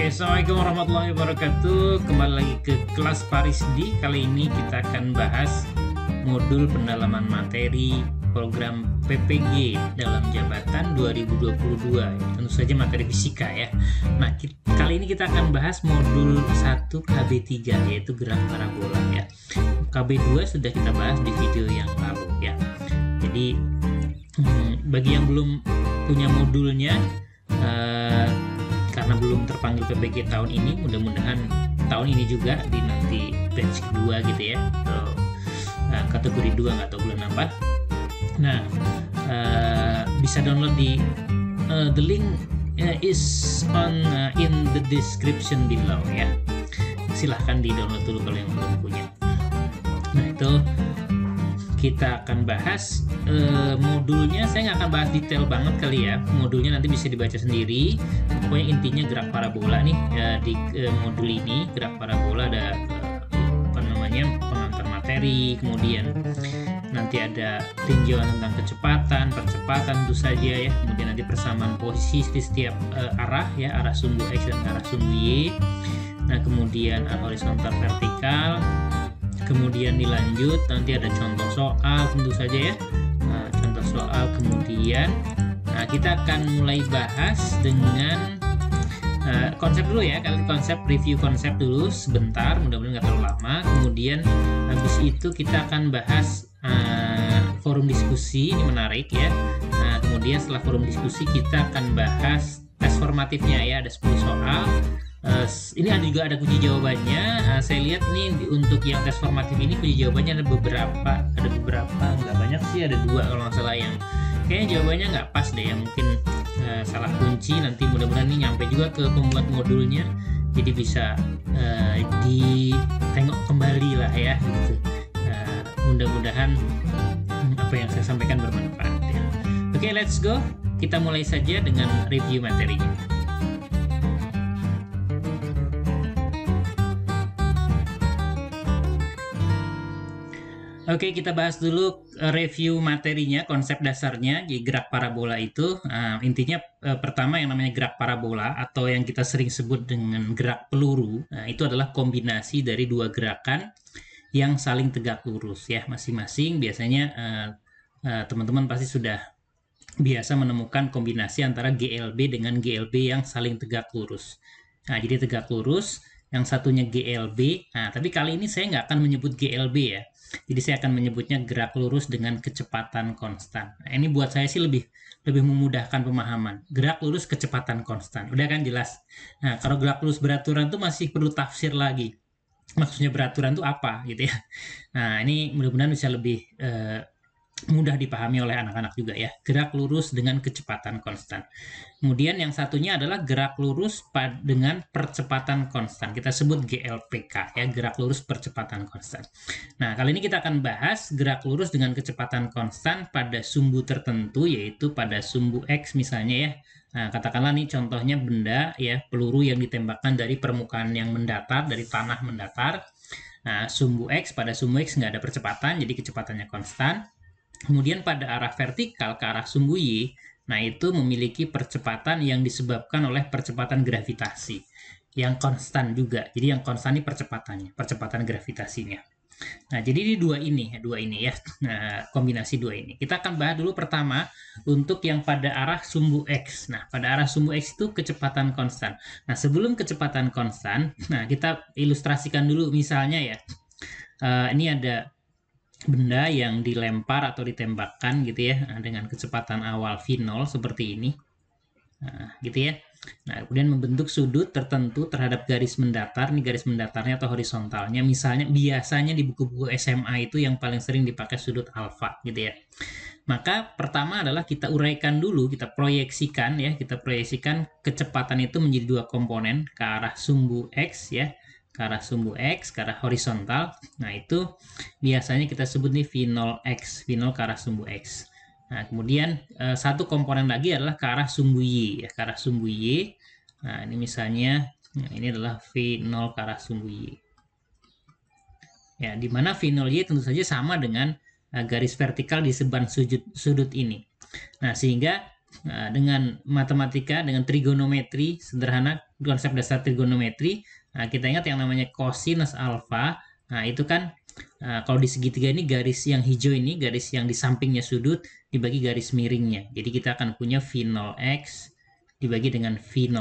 Oke, assalamualaikum warahmatullahi wabarakatuh. Kembali lagi ke kelas Parisdi. Kali ini kita akan bahas modul pendalaman materi program PPG dalam jabatan 2022. Tentu saja materi fisika ya. Nah, kali ini kita akan bahas modul 1 KB3, yaitu gerak parabola ya. KB2 sudah kita bahas di video yang lalu ya. Jadi bagi yang belum punya modulnya, karena belum terpanggil PPG tahun ini, mudah-mudahan tahun ini juga di nanti batch kedua gitu ya, atau kategori 2 atau bulan apa. Nah, bisa download di the link is on in the description below ya. Silahkan di download dulu kalau yang belum punya. Nah, itu kita akan bahas modulnya. Saya nggak akan bahas detail banget kali ya, modulnya nanti bisa dibaca sendiri. Pokoknya intinya gerak parabola nih di modul ini. Gerak parabola ada pengantar materi, kemudian nanti ada tinjauan tentang kecepatan, percepatan tentu saja ya, kemudian nanti persamaan posisi di setiap arah ya, arah sumbu X dan arah sumbu Y. Nah, kemudian horizontal vertikal. Kemudian dilanjut nanti ada contoh soal tentu saja ya. Nah, contoh soal kemudian kita akan mulai bahas dengan konsep dulu ya. Kali konsep, review konsep dulu sebentar, mudah-mudahan nggak terlalu lama. Kemudian habis itu kita akan bahas forum diskusi, ini menarik ya. Nah, kemudian setelah forum diskusi kita akan bahas tes formatifnya ya, ada 10 soal. Ini juga ada kunci jawabannya. Saya lihat nih untuk yang tes formatif ini kunci jawabannya ada beberapa, nggak banyak sih, ada 2 kalau nggak salah, yang kayaknya jawabannya nggak pas deh ya, mungkin salah kunci. Nanti mudah-mudahan ini nyampe juga ke pembuat modulnya, jadi bisa ditengok kembali lah ya gitu. Mudah-mudahan apa yang saya sampaikan bermanfaat ya. Oke, let's go, kita mulai saja dengan review materinya. Oke, kita bahas dulu review materinya, konsep dasarnya. Jadi gerak parabola itu intinya pertama yang namanya gerak parabola atau yang kita sering sebut dengan gerak peluru. Nah, itu adalah kombinasi dari 2 gerakan yang saling tegak lurus ya, masing-masing. Biasanya teman-teman pasti sudah biasa menemukan kombinasi antara GLB dengan GLB yang saling tegak lurus. Nah, jadi tegak lurus, yang satunya GLB. Nah, tapi kali ini saya nggak akan menyebut GLB ya. Jadi saya akan menyebutnya gerak lurus dengan kecepatan konstan. Nah, ini buat saya sih lebih memudahkan pemahaman. Gerak lurus kecepatan konstan. Udah kan jelas. Nah, kalau gerak lurus beraturan tuh masih perlu tafsir lagi. Maksudnya beraturan tuh apa gitu ya. Nah, ini mudah-mudahan bisa lebih mudah dipahami oleh anak-anak juga ya. Gerak lurus dengan kecepatan konstan. Kemudian yang satunya adalah gerak lurus dengan percepatan konstan. Kita sebut GLPK ya, gerak lurus percepatan konstan. Nah, kali ini kita akan bahas gerak lurus dengan kecepatan konstan pada sumbu tertentu, yaitu pada sumbu X misalnya ya. Nah, katakanlah nih contohnya benda ya, peluru yang ditembakkan dari permukaan yang mendatar, dari tanah mendatar. Nah, sumbu X, pada sumbu X nggak ada percepatan, jadi kecepatannya konstan. Kemudian pada arah vertikal ke arah sumbu Y, nah itu memiliki percepatan yang disebabkan oleh percepatan gravitasi yang konstan juga. Jadi yang konstan ini percepatan gravitasinya. Nah, jadi di dua ini ya. Nah, kombinasi 2 ini. Kita akan bahas dulu pertama untuk yang pada arah sumbu X. Nah, pada arah sumbu X itu kecepatan konstan. Nah, sebelum kecepatan konstan, nah kita ilustrasikan dulu misalnya ya. Ini ada benda yang dilempar atau ditembakkan gitu ya, dengan kecepatan awal V0 seperti ini. Nah, gitu ya. Nah, kemudian membentuk sudut tertentu terhadap garis mendatar. Ini garis mendatarnya atau horizontalnya. Misalnya biasanya di buku-buku SMA itu yang paling sering dipakai sudut alfa gitu ya. Maka pertama adalah kita uraikan dulu, kita proyeksikan kecepatan itu menjadi 2 komponen ke arah sumbu X ya. Ke arah sumbu X, ke arah horizontal. Nah, itu biasanya kita sebut nih V0X, V0 ke arah sumbu X. Nah, kemudian satu komponen lagi adalah ke arah sumbu Y, ya, ke arah sumbu Y. Nah, ini misalnya, ini adalah V0 ke arah sumbu Y. Ya, di mana V0Y tentu saja sama dengan garis vertikal di sebelah sudut ini. Nah, sehingga dengan matematika, dengan trigonometri sederhana, konsep dasar trigonometri. Nah, kita ingat yang namanya kosinus alfa. Nah, itu kan kalau di segitiga ini garis yang hijau ini, garis yang di sampingnya sudut dibagi garis miringnya. Jadi kita akan punya V0x dibagi dengan V0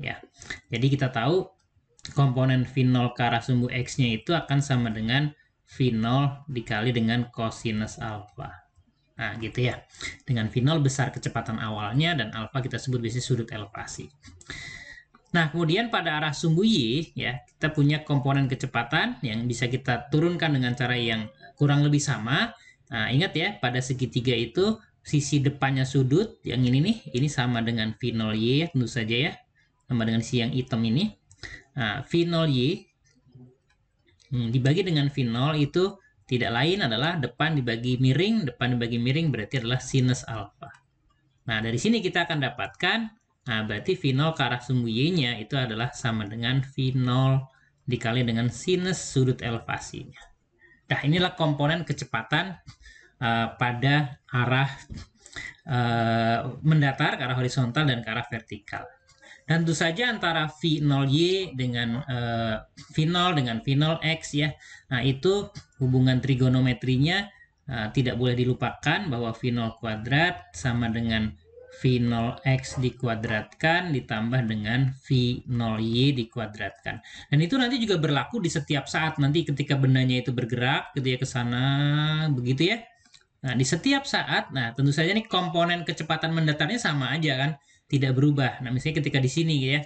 ya. Jadi kita tahu komponen V0 ke arah sumbu x-nya itu akan sama dengan V0 dikali dengan kosinus alfa. Nah, gitu ya. Dengan V0 besar kecepatan awalnya dan alfa kita sebut biasanya sudut elevasi. Nah, kemudian pada arah sumbu Y, ya, kita punya komponen kecepatan yang bisa kita turunkan dengan cara yang kurang lebih sama. Nah, ingat ya, pada segitiga itu sisi depannya sudut, yang ini nih, ini sama dengan V0Y, ya, tentu saja ya. Sama dengan si yang hitam ini. Nah, V0Y dibagi dengan V0 itu tidak lain adalah depan dibagi miring berarti adalah sinus alfa. Nah, dari sini kita akan dapatkan, nah berarti V0 ke arah sumbu Y-nya itu adalah sama dengan V0 dikali dengan sinus sudut elevasinya. Nah, inilah komponen kecepatan pada arah mendatar, ke arah horizontal dan ke arah vertikal. Dan tentu saja antara V0Y dengan V0 dengan V0X ya. Nah, itu hubungan trigonometrinya tidak boleh dilupakan bahwa V0 kuadrat sama dengan V0X dikuadratkan ditambah dengan V0Y dikuadratkan. Dan itu nanti juga berlaku di setiap saat nanti ketika bendanya itu bergerak gitu ya ke sana begitu ya. Nah, di setiap saat, nah tentu saja nih komponen kecepatan mendatarnya sama aja kan, tidak berubah. Nah, misalnya ketika di sini ya,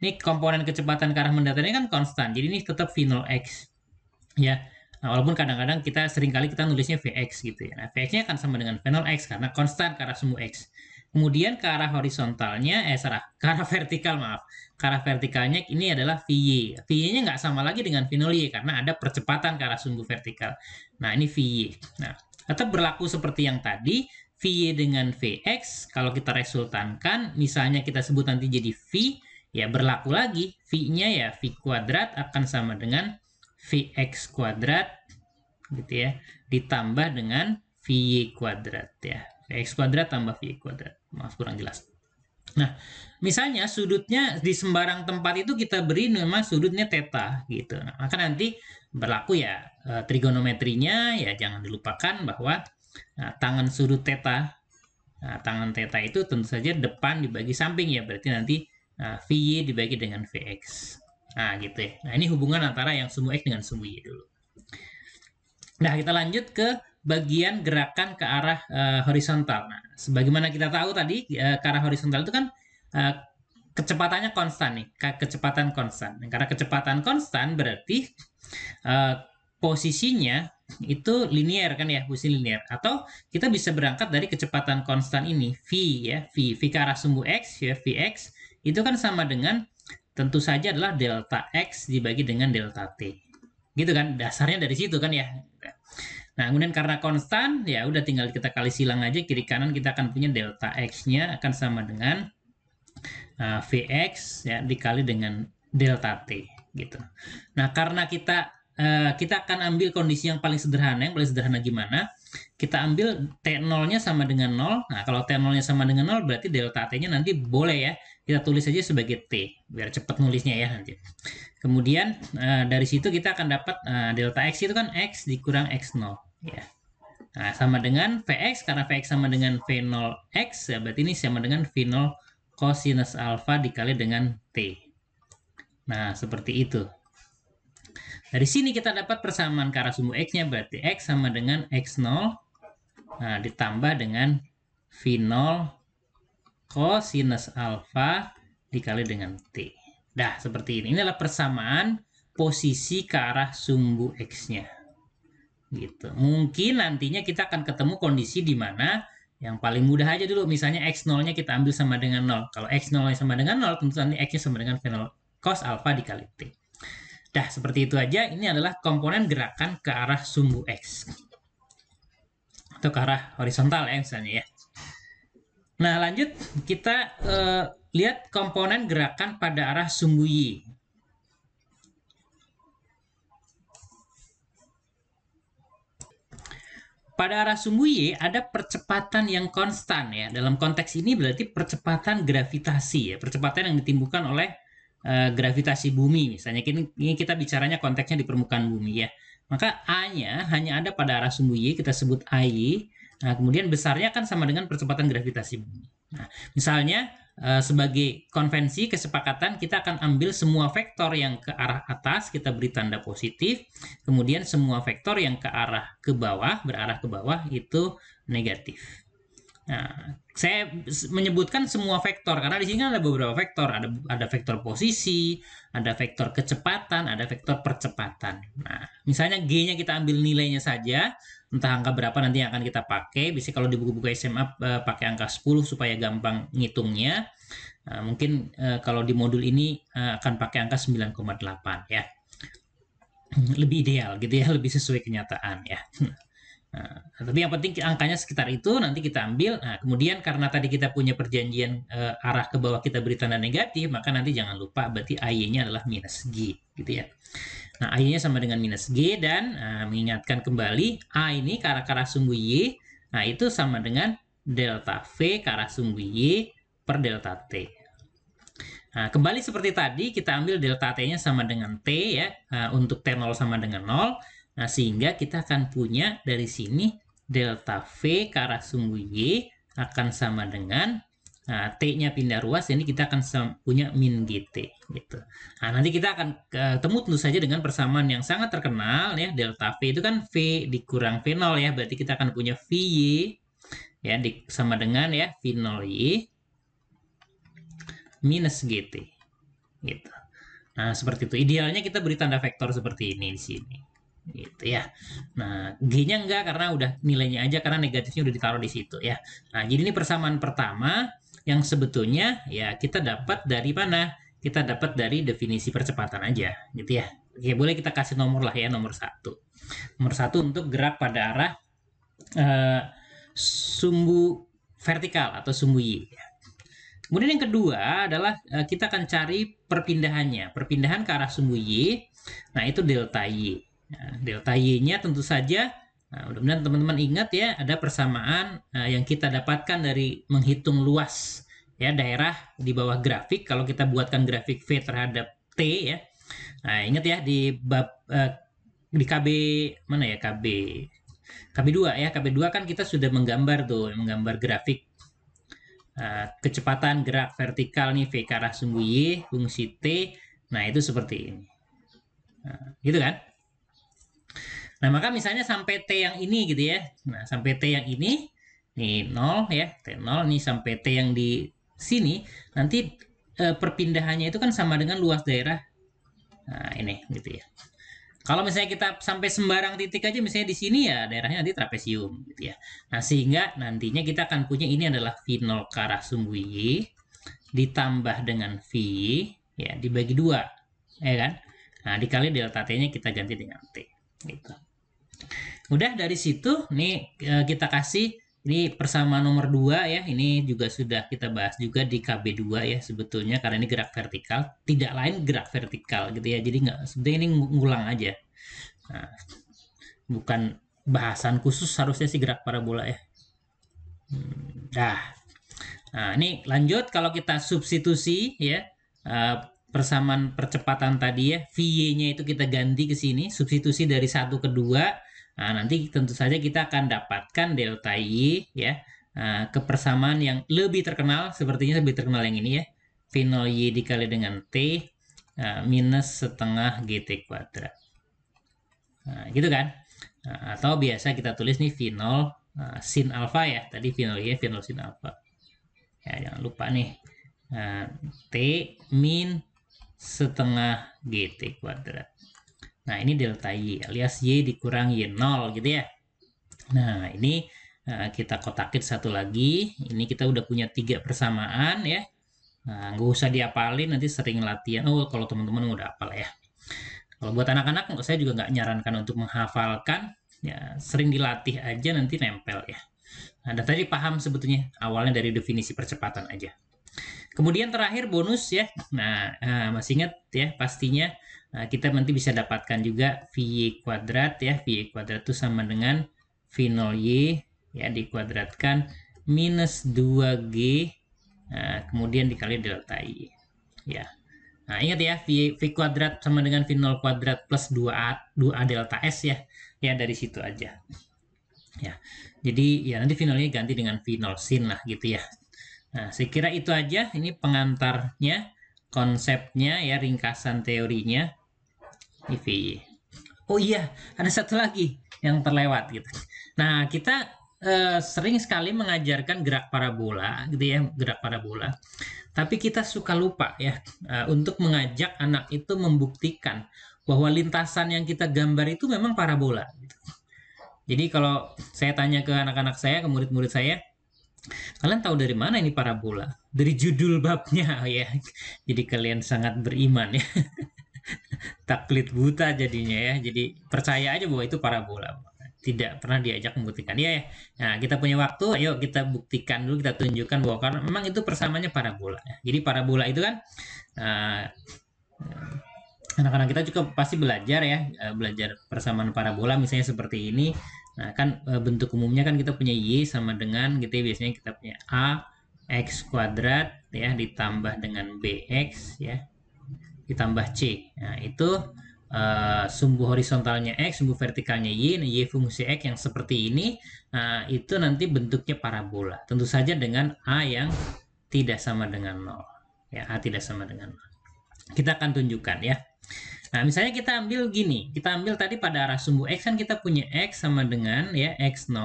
ini komponen kecepatan ke arah mendatarnya kan konstan, jadi ini tetap V0x. Ya, nah, walaupun kadang-kadang kita seringkali kita nulisnya Vx gitu ya. Nah, Vx-nya akan sama dengan V0x karena konstan ke arah sumbu x. Kemudian ke arah horizontalnya, ke arah vertikal maaf. Ke arah vertikalnya ini adalah Vy. Vy-nya nggak sama lagi dengan V0y karena ada percepatan ke arah sumbu vertikal. Nah, ini Vy. Nah, tetap berlaku seperti yang tadi, Vy dengan Vx, kalau kita resultankan, misalnya kita sebut nanti jadi V, ya berlaku lagi, V-nya ya V kuadrat akan sama dengan Vx kuadrat, gitu ya, ditambah dengan Vy kuadrat ya. Vx kuadrat tambah Vy kuadrat, maaf kurang jelas. Nah, misalnya sudutnya di sembarang tempat itu kita beri nama sudutnya theta gitu. Nah, maka nanti berlaku ya trigonometrinya ya jangan dilupakan bahwa tangan sudut theta, tangan theta itu tentu saja depan dibagi samping ya, berarti nanti Vy dibagi dengan Vx. Nah, gitu ya. Nah, ini hubungan antara yang sumbu X dengan sumbu Y dulu. Nah, kita lanjut ke bagian gerakan ke arah horizontal. Nah, sebagaimana kita tahu tadi, ke arah horizontal itu kan kecepatannya konstan nih, kecepatan konstan. Nah, karena kecepatan konstan berarti posisinya itu linear kan ya, posisi linear. Atau kita bisa berangkat dari kecepatan konstan ini, V ya, V ke arah sumbu X ya, Vx, itu kan sama dengan tentu saja adalah delta X dibagi dengan delta T. Gitu kan, dasarnya dari situ kan ya. Nah, kemudian karena konstan, ya udah tinggal kita kali silang aja, kiri kanan kita akan punya delta X-nya akan sama dengan Vx ya dikali dengan delta T gitu. Nah, karena kita akan ambil kondisi yang paling sederhana. Yang paling sederhana gimana? Kita ambil T0-nya sama dengan 0. Nah, kalau T0-nya sama dengan 0 berarti delta T-nya nanti boleh ya. Kita tulis aja sebagai T biar cepat nulisnya ya nanti. Kemudian dari situ kita akan dapat delta X itu kan X dikurang X0 ya. Nah, sama dengan Vx, karena Vx sama dengan V0x ya, berarti ini sama dengan V0 cosinus alfa dikali dengan T. Nah, seperti itu. Dari sini kita dapat persamaan ke arah sumbu X-nya, berarti X sama dengan X0 ditambah dengan V0 cosinus alfa dikali dengan T. Nah, seperti ini. Ini adalah persamaan posisi ke arah sumbu X-nya. Gitu. Mungkin nantinya kita akan ketemu kondisi di mana yang paling mudah aja dulu. Misalnya X0-nya kita ambil sama dengan 0. Kalau X0-nya sama dengan 0, tentu nanti X-nya sama dengan V0 cos alfa dikali T. Dah, seperti itu aja. Ini adalah komponen gerakan ke arah sumbu X. Atau ke arah horizontal ya misalnya ya. Nah, lanjut kita lihat komponen gerakan pada arah sumbu Y. pada arah sumbu Y ada percepatan yang konstan ya. Dalam konteks ini berarti percepatan gravitasi ya, percepatan yang ditimbulkan oleh gravitasi bumi. Misalnya ini kita bicaranya konteksnya di permukaan bumi ya. Maka A-nya hanya ada pada arah sumbu Y, kita sebut AY. Nah, kemudian besarnya kan sama dengan percepatan gravitasi bumi. Nah, misalnya sebagai konvensi kesepakatan kita akan ambil semua vektor yang ke arah atas kita beri tanda positif, kemudian semua vektor yang ke arah ke bawah berarah ke bawah itu negatif. Nah, saya menyebutkan semua vektor karena di sini ada beberapa vektor, ada vektor posisi, ada vektor kecepatan, ada vektor percepatan. Nah, misalnya G-nya kita ambil nilainya saja, entah angka berapa nanti yang akan kita pakai. Biasanya kalau di buku-buku SMA pakai angka 10 supaya gampang ngitungnya. Nah, mungkin kalau di modul ini akan pakai angka 9,8 ya. Lebih ideal gitu ya, lebih sesuai kenyataan ya. Nah, tapi yang penting angkanya sekitar itu nanti kita ambil. Nah, kemudian karena tadi kita punya perjanjian arah ke bawah kita beri tanda negatif, maka nanti jangan lupa berarti AY-nya adalah minus G gitu ya. Nah, AY-nya sama dengan minus G dan mengingatkan kembali A ini ke arah sumbu Y, nah itu sama dengan delta V ke arah sumbu Y per delta T. Nah, kembali seperti tadi kita ambil delta T-nya sama dengan T ya, untuk T0 sama dengan 0. Nah, sehingga kita akan punya dari sini delta V ke arah sumbu Y akan sama dengan T-nya pindah ruas, jadi kita akan punya min GT gitu. Nah, nanti kita akan ketemu tentu saja dengan persamaan yang sangat terkenal ya, delta V itu kan V dikurang V0 ya, berarti kita akan punya VY ya sama dengan ya V0Y minus GT gitu. Nah, seperti itu. Idealnya kita beri tanda vektor seperti ini di sini. Gitu ya. Nah, G-nya enggak karena udah nilainya aja karena negatifnya udah ditaruh di situ ya. Nah, jadi ini persamaan pertama yang sebetulnya ya kita dapat dari mana? Kita dapat dari definisi percepatan aja gitu ya. Oke, boleh kita kasih nomor lah ya, nomor 1. Nomor 1 untuk gerak pada arah sumbu vertikal atau sumbu Y. Kemudian yang kedua adalah kita akan cari perpindahannya. Perpindahan ke arah sumbu Y, nah itu delta Y. Nah, delta Y-nya tentu saja, nah, mudah-mudahan teman-teman ingat ya, ada persamaan yang kita dapatkan dari menghitung luas ya daerah di bawah grafik. Kalau kita buatkan grafik V terhadap T ya, nah ingat ya di bab di KB mana ya KB2 ya, KB2 kan kita sudah menggambar menggambar grafik kecepatan gerak vertikal nih V ke arah sumbu Y fungsi T. Nah, itu seperti ini. Nah, gitu kan? Nah, maka misalnya sampai T yang ini gitu ya. Nah, sampai T yang ini nih 0 ya, T0 nih sampai T yang di sini nanti perpindahannya itu kan sama dengan luas daerah. Nah, ini gitu ya. Kalau misalnya kita sampai sembarang titik aja, misalnya di sini ya daerahnya nanti trapesium gitu ya. Nah, sehingga nantinya kita akan punya ini adalah V0 ke arah sumbu Y ditambah dengan V ya dibagi 2 ya kan. Nah, dikali delta T-nya kita ganti dengan T gitu. Udah dari situ nih kita kasih ini persamaan nomor 2 ya. Ini juga sudah kita bahas juga di KB2 ya sebetulnya karena ini gerak vertikal, tidak lain gerak vertikal gitu ya. Jadi nggak sebetulnya ini ngulang aja. Nah, bukan bahasan khusus harusnya sih gerak parabola ya. Nah, ini lanjut kalau kita substitusi ya persamaan percepatan tadi ya, VY-nya itu kita ganti ke sini, substitusi dari 1 ke 2. Nah, nanti tentu saja kita akan dapatkan delta Y ya ke persamaan yang lebih terkenal, sepertinya lebih terkenal yang ini ya. V0Y dikali dengan T minus setengah GT kuadrat. Nah, gitu kan. Nah, atau biasa kita tulis nih V0 sin alfa ya. Tadi V0Y V0 sin alfa. Ya, jangan lupa nih. T min setengah GT kuadrat. Nah, ini delta Y alias Y dikurang Y0 gitu ya. Nah, ini kita kotakin satu lagi. Ini kita udah punya 3 persamaan ya. Nah, nggak usah diapalin, nanti sering latihan. Oh, kalau teman-teman udah hafal ya. Kalau buat anak-anak, saya juga nggak nyarankan untuk menghafalkan. Ya, sering dilatih aja nanti nempel ya. Nah, dan tadi paham sebetulnya awalnya dari definisi percepatan aja. Kemudian terakhir bonus ya. Nah, masih ingat ya pastinya. Nah, kita nanti bisa dapatkan juga VY kuadrat ya. VY kuadrat itu sama dengan V0 Y ya dikuadratkan minus 2G kemudian dikali delta Y ya. Nah, ingat ya, V kuadrat sama dengan V0 kuadrat plus 2A delta S ya. Ya, dari situ aja. Ya, jadi ya nanti V0-nya ganti dengan V0 sin lah gitu ya. Nah, saya kira itu aja. Ini pengantarnya, konsepnya ya, ringkasan teorinya. IVY. Oh iya, ada satu lagi yang terlewat gitu. Nah, kita sering sekali mengajarkan gerak parabola gitu ya, gerak parabola. Tapi kita suka lupa ya untuk mengajak anak itu membuktikan bahwa lintasan yang kita gambar itu memang parabola. Gitu. Jadi kalau saya tanya ke anak-anak saya, ke murid-murid saya, kalian tahu dari mana ini parabola? Dari judul babnya ya. Jadi kalian sangat beriman ya. Taklid buta jadinya ya. Jadi percaya aja bahwa itu parabola. Tidak pernah diajak membuktikan. Ya, ya. Nah, kita punya waktu, ayo kita buktikan dulu, kita tunjukkan bahwa karena memang itu persamaannya parabola. Ya. Jadi parabola itu kan anak-anak kita juga pasti belajar ya, belajar persamaan parabola misalnya seperti ini. Nah, kan bentuk umumnya kan kita punya Y sama dengan gitu ya, biasanya kita punya A X kuadrat ya ditambah dengan BX ya ditambah C. Nah, itu sumbu horizontalnya X, sumbu vertikalnya Y. Nah, Y fungsi X yang seperti ini, nah, itu nanti bentuknya parabola. Tentu saja dengan A yang tidak sama dengan 0. Ya, A tidak sama dengan 0. Kita akan tunjukkan ya. Nah, misalnya kita ambil gini. Kita ambil tadi pada arah sumbu X kan kita punya X sama dengan ya X0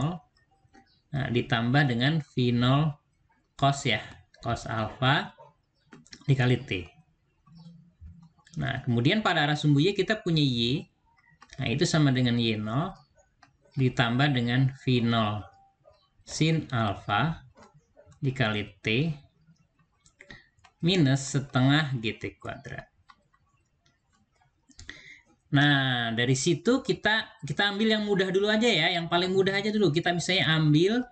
nah, ditambah dengan V0 cos ya. Cos alpha dikali T. Nah, kemudian pada arah sumbu Y kita punya Y. Nah, itu sama dengan Y0 ditambah dengan V0 sin alpha dikali T minus setengah GT kuadrat. Nah, dari situ kita ambil yang mudah dulu aja ya, yang paling mudah aja dulu. Kita misalnya ambil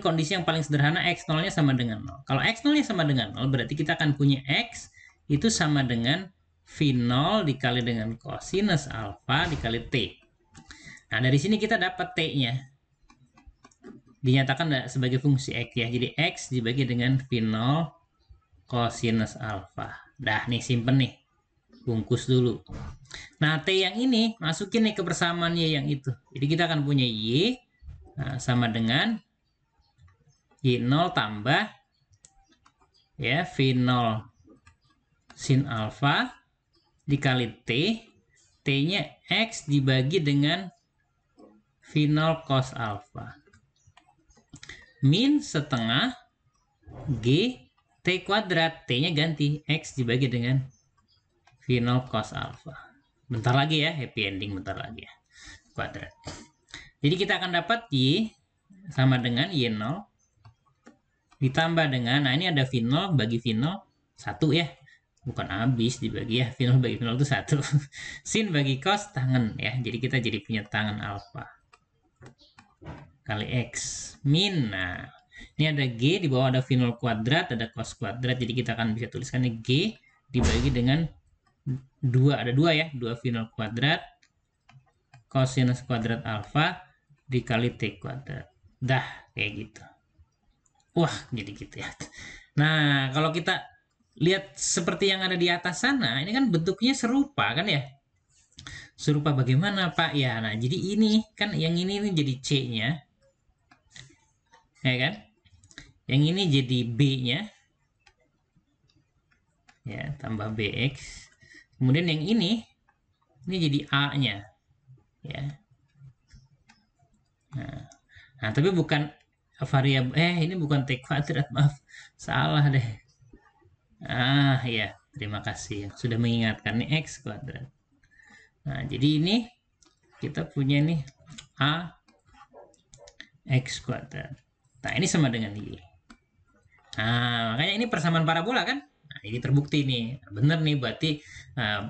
kondisi yang paling sederhana X0-nya sama dengan 0. Kalau X0-nya sama dengan 0, berarti kita akan punya X itu sama dengan V0 dikali dengan cosinus alpha dikali T. Nah, dari sini kita dapat T-nya. Dinyatakan sebagai fungsi X ya. Jadi X dibagi dengan V0 cosinus alpha. Dah, nih simpen nih. Bungkus dulu. Nah, T yang ini masukin nih ke persamaan Y yang itu. Jadi kita akan punya Y sama dengan Y0 tambah ya V0 sin alpha dikali T. T-nya X dibagi dengan V0 cos alpha. Min setengah G T kuadrat. T-nya ganti. X dibagi dengan V0 cos alpha. Bentar lagi ya, happy ending bentar lagi ya. Kuadrat. Jadi kita akan dapat Y sama dengan Y0 ditambah dengan, nah ini ada V0 bagi V0 1 ya. Bukan habis dibagi ya, V0 bagi V0 itu 1. Sin bagi cos tangen ya, jadi kita jadi punya tangen alpha kali X min. Nah, ini ada G, di bawah ada V0 kuadrat, ada cos kuadrat, jadi kita akan bisa tuliskannya G dibagi dengan 2, ada 2 ya, 2 V0 kuadrat cosinus kuadrat alpha dikali T kuadrat. Dah, kayak gitu. Wah, jadi gitu ya. Nah, kalau kita lihat seperti yang ada di atas sana, ini kan bentuknya serupa kan ya? Serupa bagaimana Pak? Ya, nah jadi ini kan yang ini jadi C-nya. Ya kan? Yang ini jadi B-nya. Ya, tambah BX. Kemudian yang ini jadi A-nya. Ya. Nah, tapi bukan variabel ini bukan T kuadrat, maaf. Salah deh. Ya, terima kasih sudah mengingatkan nih X kuadrat. Nah, jadi ini kita punya nih A X kuadrat. Nah, ini sama dengan Y. Nah, makanya ini persamaan parabola kan? Nah, ini terbukti nih. Bener nih, berarti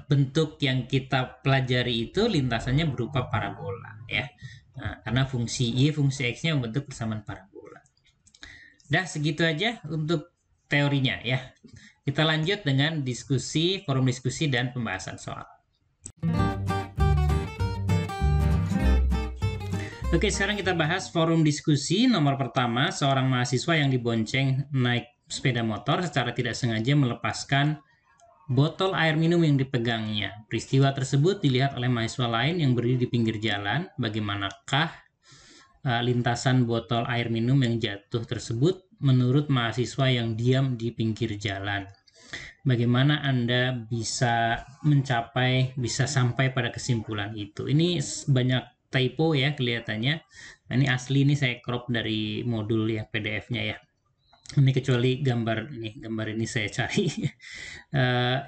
bentuk yang kita pelajari itu lintasannya berupa parabola ya. Nah, karena fungsi Y, fungsi X-nya membentuk persamaan parabola. Dah, segitu aja untuk teorinya ya. Kita lanjut dengan diskusi, forum diskusi, dan pembahasan soal. Oke, sekarang kita bahas forum diskusi. Nomor pertama, seorang mahasiswa yang dibonceng naik sepeda motor secara tidak sengaja melepaskan botol air minum yang dipegangnya. Peristiwa tersebut dilihat oleh mahasiswa lain yang berdiri di pinggir jalan. Bagaimanakah lintasan botol air minum yang jatuh tersebut menurut mahasiswa yang diam di pinggir jalan? Bagaimana Anda bisa sampai pada kesimpulan itu? Ini banyak typo ya kelihatannya. Nah, ini asli, ini saya crop dari modul ya PDF-nya ya. Ini kecuali gambar ini saya cari.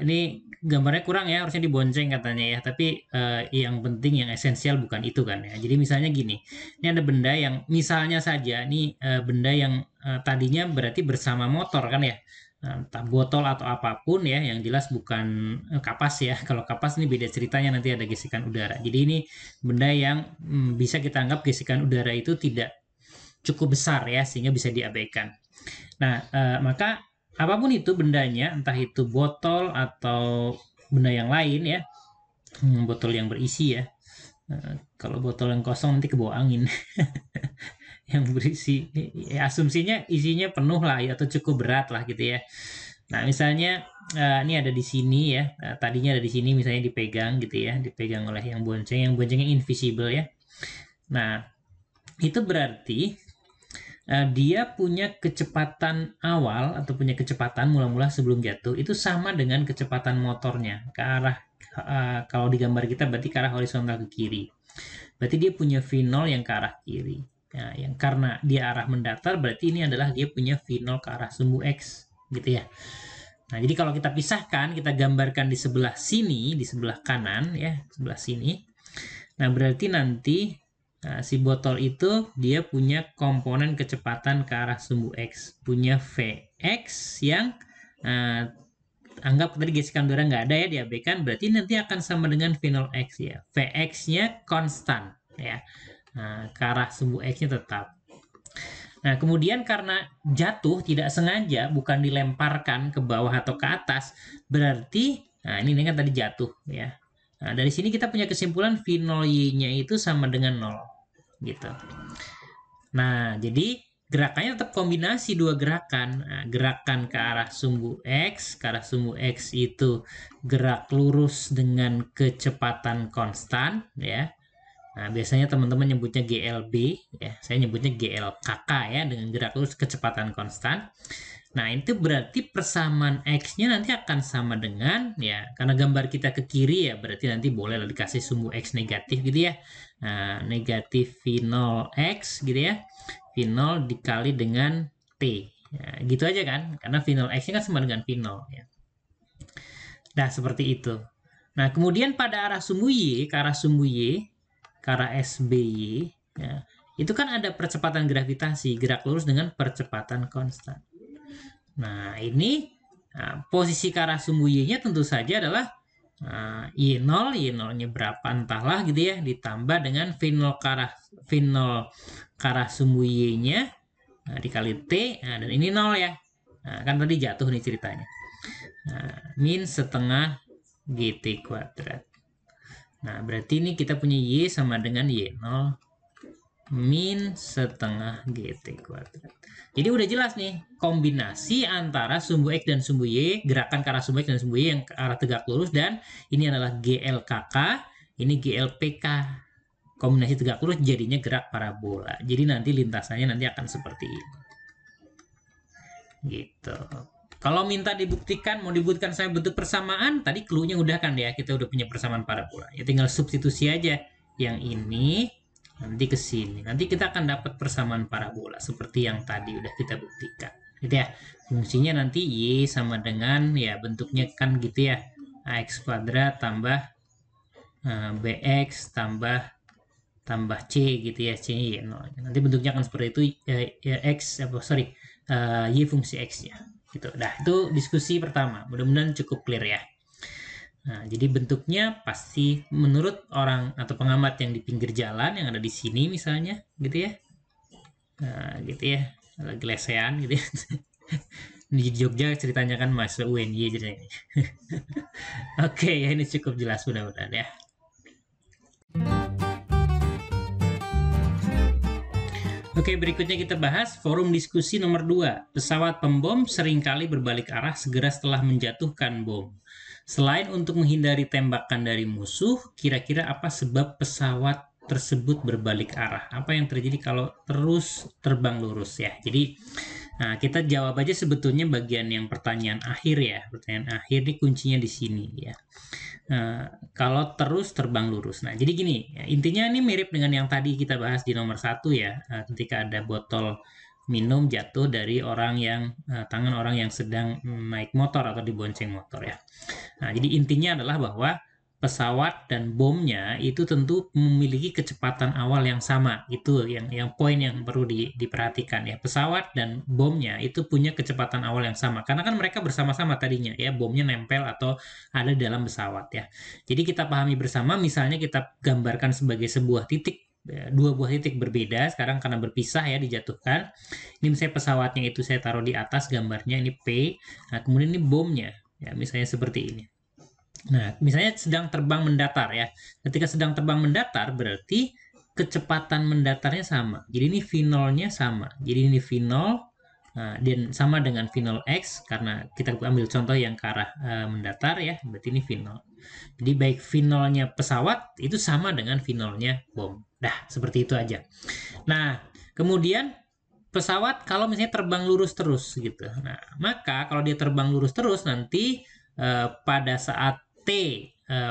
Ini gambarnya kurang ya, harusnya dibonceng katanya ya. Tapi yang penting, yang esensial bukan itu kan ya. Jadi misalnya gini, ini ada benda yang misalnya saja, ini benda yang tadinya berarti bersama motor kan ya. Entah botol atau apapun ya, yang jelas bukan kapas ya. Kalau kapas ini beda ceritanya, nanti ada gesekan udara. Jadi ini benda yang bisa kita anggap gesekan udara itu tidak cukup besar ya, sehingga bisa diabaikan. Nah, maka apapun itu bendanya, entah itu botol atau benda yang lain ya, botol yang berisi ya. Kalau botol yang kosong nanti kebawa angin. Yang berisi, ya, asumsinya isinya penuh lah ya, atau cukup berat lah gitu ya. Nah, misalnya ini ada di sini ya, tadinya ada di sini misalnya dipegang gitu ya, dipegang oleh yang boncengnya invisible ya. Nah, itu berarti dia punya kecepatan awal atau punya kecepatan mula-mula sebelum jatuh itu sama dengan kecepatan motornya ke arah, kalau di gambar kita berarti ke arah horizontal ke kiri. Berarti dia punya V0 yang ke arah kiri. Nah, yang karena dia arah mendatar berarti ini adalah dia punya V0 ke arah sumbu X gitu ya. Nah, jadi kalau kita pisahkan, kita gambarkan di sebelah sini, di sebelah kanan ya, sebelah sini. Nah, berarti nanti si botol itu dia punya komponen kecepatan ke arah sumbu X, punya Vx yang anggap tadi gesekan udara nggak ada ya, diabaikan, berarti nanti akan sama dengan V0x ya. Vx-nya konstan ya. Nah, ke arah sumbu X-nya tetap. Nah, kemudian karena jatuh tidak sengaja, bukan dilemparkan ke bawah atau ke atas, berarti, nah ini kan tadi jatuh ya. Nah, dari sini kita punya kesimpulan V0y-nya itu sama dengan 0 gitu. Nah, jadi gerakannya tetap kombinasi dua gerakan. Nah, gerakan ke arah sumbu X, ke arah sumbu X itu gerak lurus dengan kecepatan konstan ya. Nah, biasanya teman-teman nyebutnya GLB ya. Saya nyebutnya GLKK ya, dengan gerak lurus kecepatan konstan. Nah, itu berarti persamaan X-nya nanti akan sama dengan ya, karena gambar kita ke kiri ya, berarti nanti boleh dikasih sumbu X negatif gitu ya. Nah, negatif V0X gitu ya. V0 dikali dengan T. Ya, gitu aja kan, karena V0X-nya kan sama dengan V0 ya. Nah, seperti itu. Nah, kemudian pada arah sumbu Y, ke arah sumbu Y, ke arah SBY, ya, itu kan ada percepatan gravitasi, gerak lurus dengan percepatan konstan. Nah, ini posisi ke arah sumbu Y-nya tentu saja adalah Y0, Y0-nya berapa entahlah gitu ya, ditambah dengan V0 ke arah sumbu Y-nya dikali T, dan ini 0 ya. Nah, kan tadi jatuh nih ceritanya. Nah, min setengah GT kuadrat. Nah, berarti ini kita punya Y sama dengan Y0 min setengah GT kuadrat. Jadi udah jelas nih, kombinasi antara sumbu X dan sumbu Y, gerakan ke arah sumbu X dan sumbu Y yang ke arah tegak lurus, dan ini adalah GLKK, ini GLPK. Kombinasi tegak lurus jadinya gerak parabola. Jadi nanti lintasannya nanti akan seperti ini. Gitu. Kalau minta dibuktikan, mau dibuktikan saya bentuk persamaan, tadi clue-nya udah kan ya, kita udah punya persamaan parabola. Ya tinggal substitusi aja. Yang ini nanti ke sini. Nanti kita akan dapat persamaan parabola seperti yang tadi udah kita buktikan. Gitu ya. Fungsinya nanti Y sama dengan, ya bentuknya kan gitu ya, AX kuadrat tambah BX tambah C gitu ya, C Y 0. Nanti bentuknya akan seperti itu, Y fungsi X ya. Gitu. Nah, itu diskusi pertama. Mudah-mudahan cukup clear ya. Nah, jadi bentuknya pasti menurut orang atau pengamat yang di pinggir jalan yang ada di sini misalnya, gitu ya. Nah, gitu ya. Lagi lesehan gitu ya. Di Jogja ceritanya kan mahasiswa UNY ceritanya. Oke, ya ini cukup jelas mudah-mudahan ya. Oke, berikutnya kita bahas forum diskusi nomor 2. Pesawat pembom seringkali berbalik arah segera setelah menjatuhkan bom. Selain untuk menghindari tembakan dari musuh, kira-kira apa sebab pesawat tersebut berbalik arah? Apa yang terjadi kalau terus terbang lurus ya? Jadi, nah, kita jawab aja sebetulnya bagian yang pertanyaan akhir ya. Pertanyaan akhir ini kuncinya di sini ya. Kalau terus terbang lurus. Nah, jadi gini, ya, intinya ini mirip dengan yang tadi kita bahas di nomor 1 ya. Ketika ada botol minum jatuh dari tangan orang yang sedang naik motor atau dibonceng motor ya. Nah, jadi intinya adalah bahwa pesawat dan bomnya itu tentu memiliki kecepatan awal yang sama. Itu yang poin yang perlu diperhatikan ya. Pesawat dan bomnya itu punya kecepatan awal yang sama. Karena kan mereka bersama-sama tadinya ya, bomnya nempel atau ada di dalam pesawat ya. Jadi kita pahami bersama, misalnya kita gambarkan sebagai sebuah titik, dua buah titik berbeda sekarang karena berpisah ya, dijatuhkan. Ini misalnya pesawatnya itu saya taruh di atas gambarnya, ini P. Nah, kemudian ini bomnya ya, misalnya seperti ini. Nah, misalnya sedang terbang mendatar ya. Ketika sedang terbang mendatar berarti kecepatan mendatarnya sama. Jadi ini V0-nya sama. Jadi ini V0 dan sama dengan V0 X karena kita ambil contoh yang ke arah mendatar ya. Berarti ini V0. Jadi baik V0-nya pesawat itu sama dengan V0-nya bom. Dah, seperti itu aja. Nah, kemudian pesawat kalau misalnya terbang lurus terus gitu. Nah, maka kalau dia terbang lurus terus nanti pada saat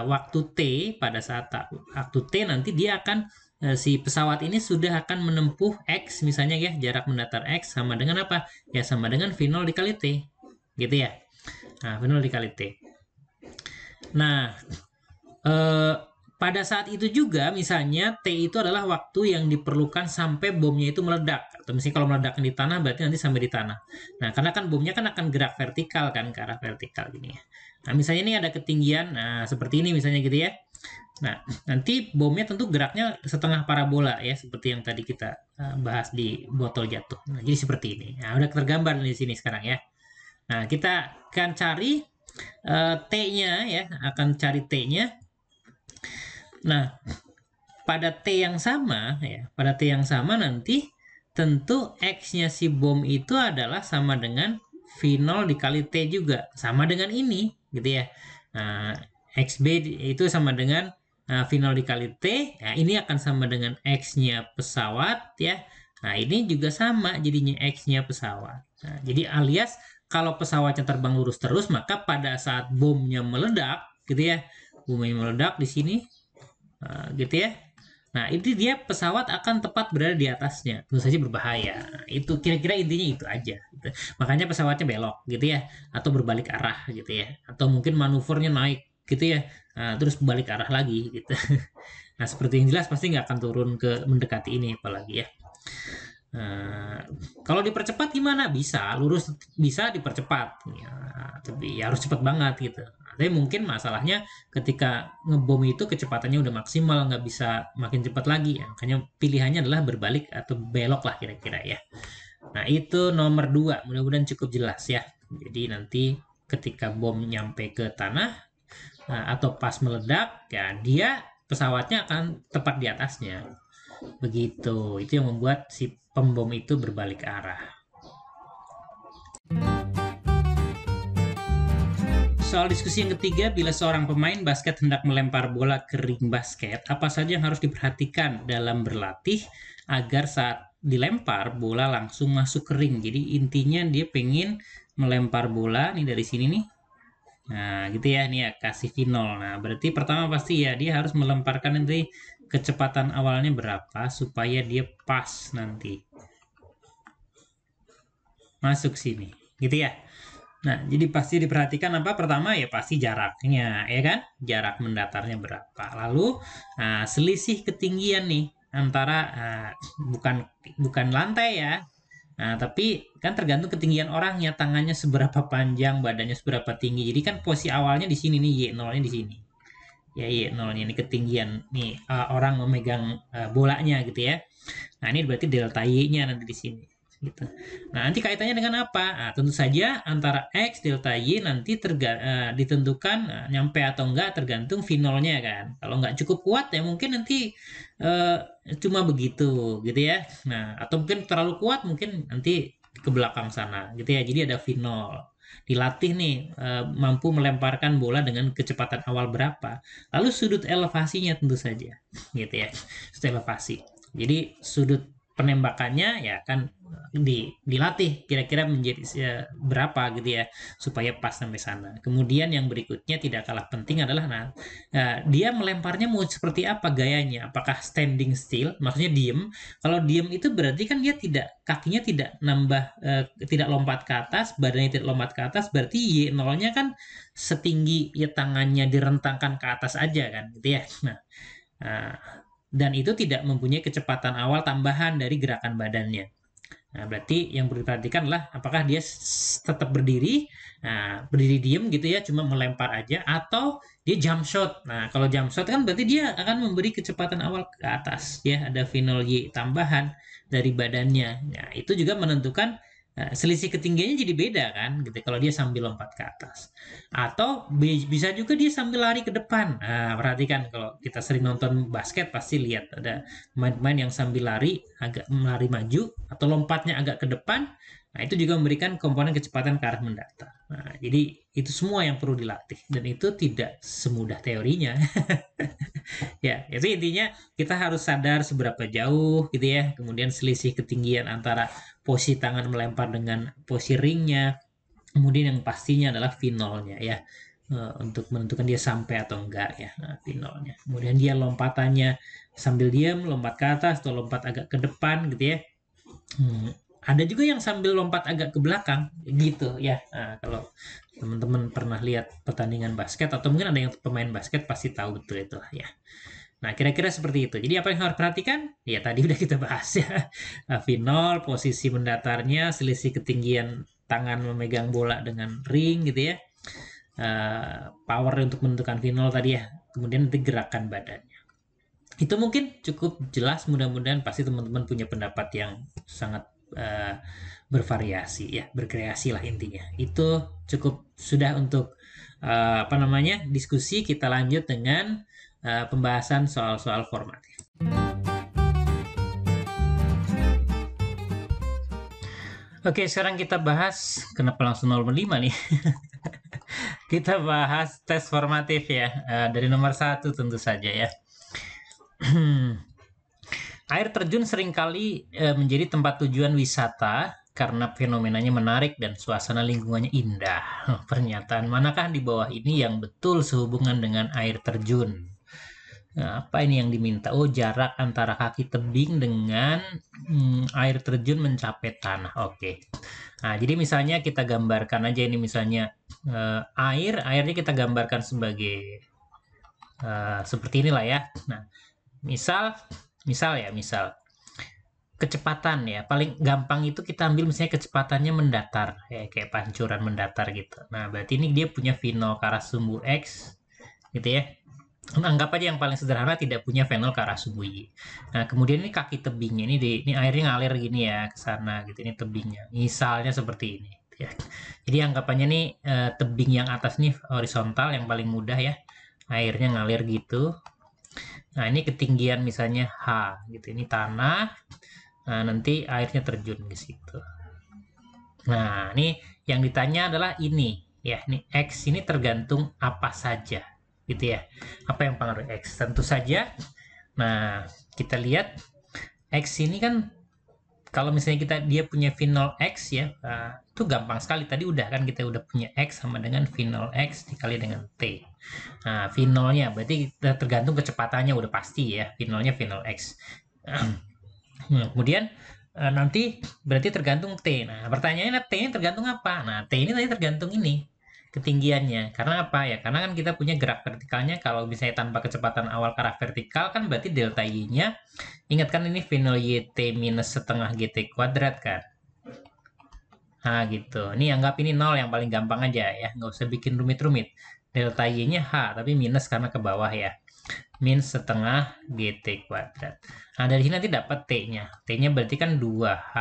waktu T pada saat waktu T nanti dia akan si pesawat ini sudah akan menempuh X misalnya ya, jarak mendatar X sama dengan apa? Ya sama dengan V0 dikali T. Gitu ya. Nah, V0 dikali T. Nah, pada saat itu juga misalnya T itu adalah waktu yang diperlukan sampai bomnya itu meledak. Atau misalnya kalau meledaknya di tanah berarti nanti sampai di tanah. Nah, karena kan bomnya kan akan gerak vertikal kan, ke arah vertikal gini ya. Nah, misalnya ini ada ketinggian, nah seperti ini misalnya gitu ya. Nah, nanti bomnya tentu geraknya setengah parabola ya, seperti yang tadi kita bahas di botol jatuh. Nah, jadi seperti ini. Nah, udah tergambar di sini sekarang ya. Nah, kita akan cari T-nya ya, akan cari T-nya. Nah, pada T yang sama ya, pada T yang sama nanti tentu X-nya si bom itu adalah sama dengan V0 dikali T juga, sama dengan ini gitu ya. Nah, XB itu sama dengan V0 dikali T, ya ini akan sama dengan X-nya pesawat ya. Nah, ini juga sama jadinya X-nya pesawat. Nah, jadi alias kalau pesawatnya terbang lurus terus, maka pada saat bomnya meledak gitu ya, bomnya meledak di sini gitu ya. Nah, itu dia pesawat akan tepat berada di atasnya. Tentu saja berbahaya. Nah, itu kira-kira intinya itu aja. Gitu. Makanya pesawatnya belok gitu ya, atau berbalik arah gitu ya, atau mungkin manuvernya naik gitu ya, nah, terus balik arah lagi gitu. Nah, seperti yang jelas pasti nggak akan turun ke mendekati ini apalagi ya. Nah, kalau dipercepat gimana? Bisa, lurus bisa dipercepat. Ya, tapi ya harus cepat banget gitu. Tapi mungkin masalahnya ketika ngebom itu kecepatannya udah maksimal, nggak bisa makin cepat lagi. Ya, makanya pilihannya adalah berbalik atau belok lah kira-kira ya. Nah, itu nomor 2. Mudah-mudahan cukup jelas ya. Jadi nanti ketika bom nyampe ke tanah atau pas meledak, ya dia pesawatnya akan tepat di atasnya. Begitu. Itu yang membuat si pembom itu berbalik arah. Soal diskusi yang ketiga, bila seorang pemain basket hendak melempar bola ke ring basket, apa saja yang harus diperhatikan dalam berlatih agar saat dilempar bola langsung masuk ke ring. Jadi intinya dia pengen melempar bola nih dari sini nih. Nah, gitu ya, nih ya kasih V0. Nah, berarti pertama pasti ya dia harus melemparkan nanti kecepatan awalnya berapa supaya dia pas nanti masuk sini. Gitu ya. Nah, jadi pasti diperhatikan apa? Pertama ya pasti jaraknya, ya kan? Jarak mendatarnya berapa. Lalu selisih ketinggian nih antara bukan bukan lantai ya. Nah, tapi kan tergantung ketinggian orangnya, tangannya seberapa panjang, badannya seberapa tinggi. Jadi kan posisi awalnya di sini nih, Y0-nya di sini. Ya, Y0-nya ini ketinggian nih orang memegang bolanya gitu ya. Nah, ini berarti delta Y-nya nanti di sini. gitu. Nah, nanti kaitannya dengan apa? Nah, tentu saja antara X delta Y nanti ditentukan nyampe atau enggak tergantung finolnya kan. Kalau nggak cukup kuat ya mungkin nanti eh, cuma begitu gitu ya. Nah, atau mungkin terlalu kuat mungkin nanti ke belakang sana gitu ya. Jadi ada finol. Dilatih nih mampu melemparkan bola dengan kecepatan awal berapa. Lalu sudut elevasinya tentu saja gitu ya. Sudut elevasi. Jadi sudut penembakannya ya kan dilatih kira-kira menjadi berapa gitu ya supaya pas sampai sana. Kemudian yang berikutnya tidak kalah penting adalah dia melemparnya mau seperti apa gayanya? Apakah standing still, maksudnya diem? Kalau diem itu berarti kan dia kakinya tidak nambah tidak lompat ke atas, badannya tidak lompat ke atas, berarti Y0-nya kan setinggi ya tangannya direntangkan ke atas aja kan gitu ya. Nah, dan itu tidak mempunyai kecepatan awal tambahan dari gerakan badannya. Nah, berarti yang perlu diperhatikan adalah apakah dia tetap berdiri, nah, berdiri diem gitu ya, cuma melempar aja, atau dia jump shot. Nah, kalau jump shot kan berarti dia akan memberi kecepatan awal ke atas, ya, ada final Y tambahan dari badannya. Nah, itu juga menentukan selisih ketinggiannya jadi beda kan, gitu. Kalau dia sambil lompat ke atas, atau bisa juga dia sambil lari ke depan. Nah, perhatikan kalau kita sering nonton basket pasti lihat ada pemain-pemain yang sambil lari agak lari maju atau lompatnya agak ke depan. Nah, itu juga memberikan komponen kecepatan ke arah mendatar. Nah, jadi itu semua yang perlu dilatih dan itu tidak semudah teorinya. Ya, itu intinya kita harus sadar seberapa jauh gitu ya. Kemudian selisih ketinggian antara posisi tangan melempar dengan posisi ringnya. Kemudian yang pastinya adalah finolnya ya. Untuk menentukan dia sampai atau enggak ya, finolnya. Kemudian dia lompatannya sambil diam, lompat ke atas atau lompat agak ke depan gitu ya. Ada juga yang sambil lompat agak ke belakang gitu ya. Nah, kalau teman-teman pernah lihat pertandingan basket atau mungkin ada yang pemain basket pasti tahu betul itu ya. Nah, kira-kira seperti itu. Jadi apa yang harus perhatikan? Ya tadi udah kita bahas ya. V0, posisi mendatarnya, selisih ketinggian tangan memegang bola dengan ring gitu ya. Power untuk menentukan V0 tadi ya. Kemudian nanti gerakan badannya. Itu mungkin cukup jelas, mudah-mudahan pasti teman-teman punya pendapat yang sangat bervariasi ya, berkreasi lah intinya. Itu cukup sudah untuk apa namanya diskusi. Kita lanjut dengan pembahasan soal-soal formatif. Oke, sekarang kita bahas kenapa langsung 0,5 nih. Kita bahas tes formatif ya, dari nomor 1 tentu saja ya. Air terjun seringkali menjadi tempat tujuan wisata karena fenomenanya menarik dan suasana lingkungannya indah. Pernyataan manakah di bawah ini yang betul sehubungan dengan air terjun? Nah, apa ini yang diminta? Oh, jarak antara kaki tebing dengan air terjun mencapai tanah. Oke. Nah, jadi misalnya kita gambarkan aja ini misalnya airnya kita gambarkan sebagai seperti inilah ya. Nah, misal kecepatan ya paling gampang itu kita ambil misalnya kecepatannya mendatar ya kayak pancuran mendatar gitu. Nah, berarti ini dia punya V0 ke arah sumbu X gitu ya. Anggap aja yang paling sederhana tidak punya V0 ke arah sumbu Y. Nah, kemudian ini kaki tebingnya ini airnya ngalir gini ya ke sana gitu. Ini tebingnya. Misalnya seperti ini ya. Jadi anggapannya nih tebing yang atas nih horizontal yang paling mudah ya. Airnya ngalir gitu. Nah, ini ketinggian misalnya H gitu. Ini tanah. Nah, nanti airnya terjun ke situ. Nah, ini yang ditanya adalah ini ya. Ini X ini tergantung apa saja gitu ya. Apa yang pengaruh X? Tentu saja. Nah, kita lihat X ini kan kalau misalnya dia punya V0 X ya, itu gampang sekali. Tadi udah kan kita udah punya X sama dengan V0 X dikali dengan T. Nah, V0-nya berarti tergantung kecepatannya udah pasti ya. V0-nya V0 X. Nah, kemudian nanti berarti tergantung T. Nah, pertanyaannya T ini tergantung apa? Nah, T ini tadi tergantung ini ketinggiannya. Karena apa ya? Karena kan kita punya gerak vertikalnya kalau misalnya tanpa kecepatan awal ke arah vertikal kan berarti delta Y-nya, ingat kan ini V0 YT minus setengah GT kuadrat kan. Nah gitu. Ini anggap ini 0 yang paling gampang aja ya. Nggak usah bikin rumit-rumit. Delta Y-nya H tapi minus karena ke bawah ya. Min setengah GT kuadrat. Nah dari sini nanti dapat T-nya. T-nya berarti kan 2H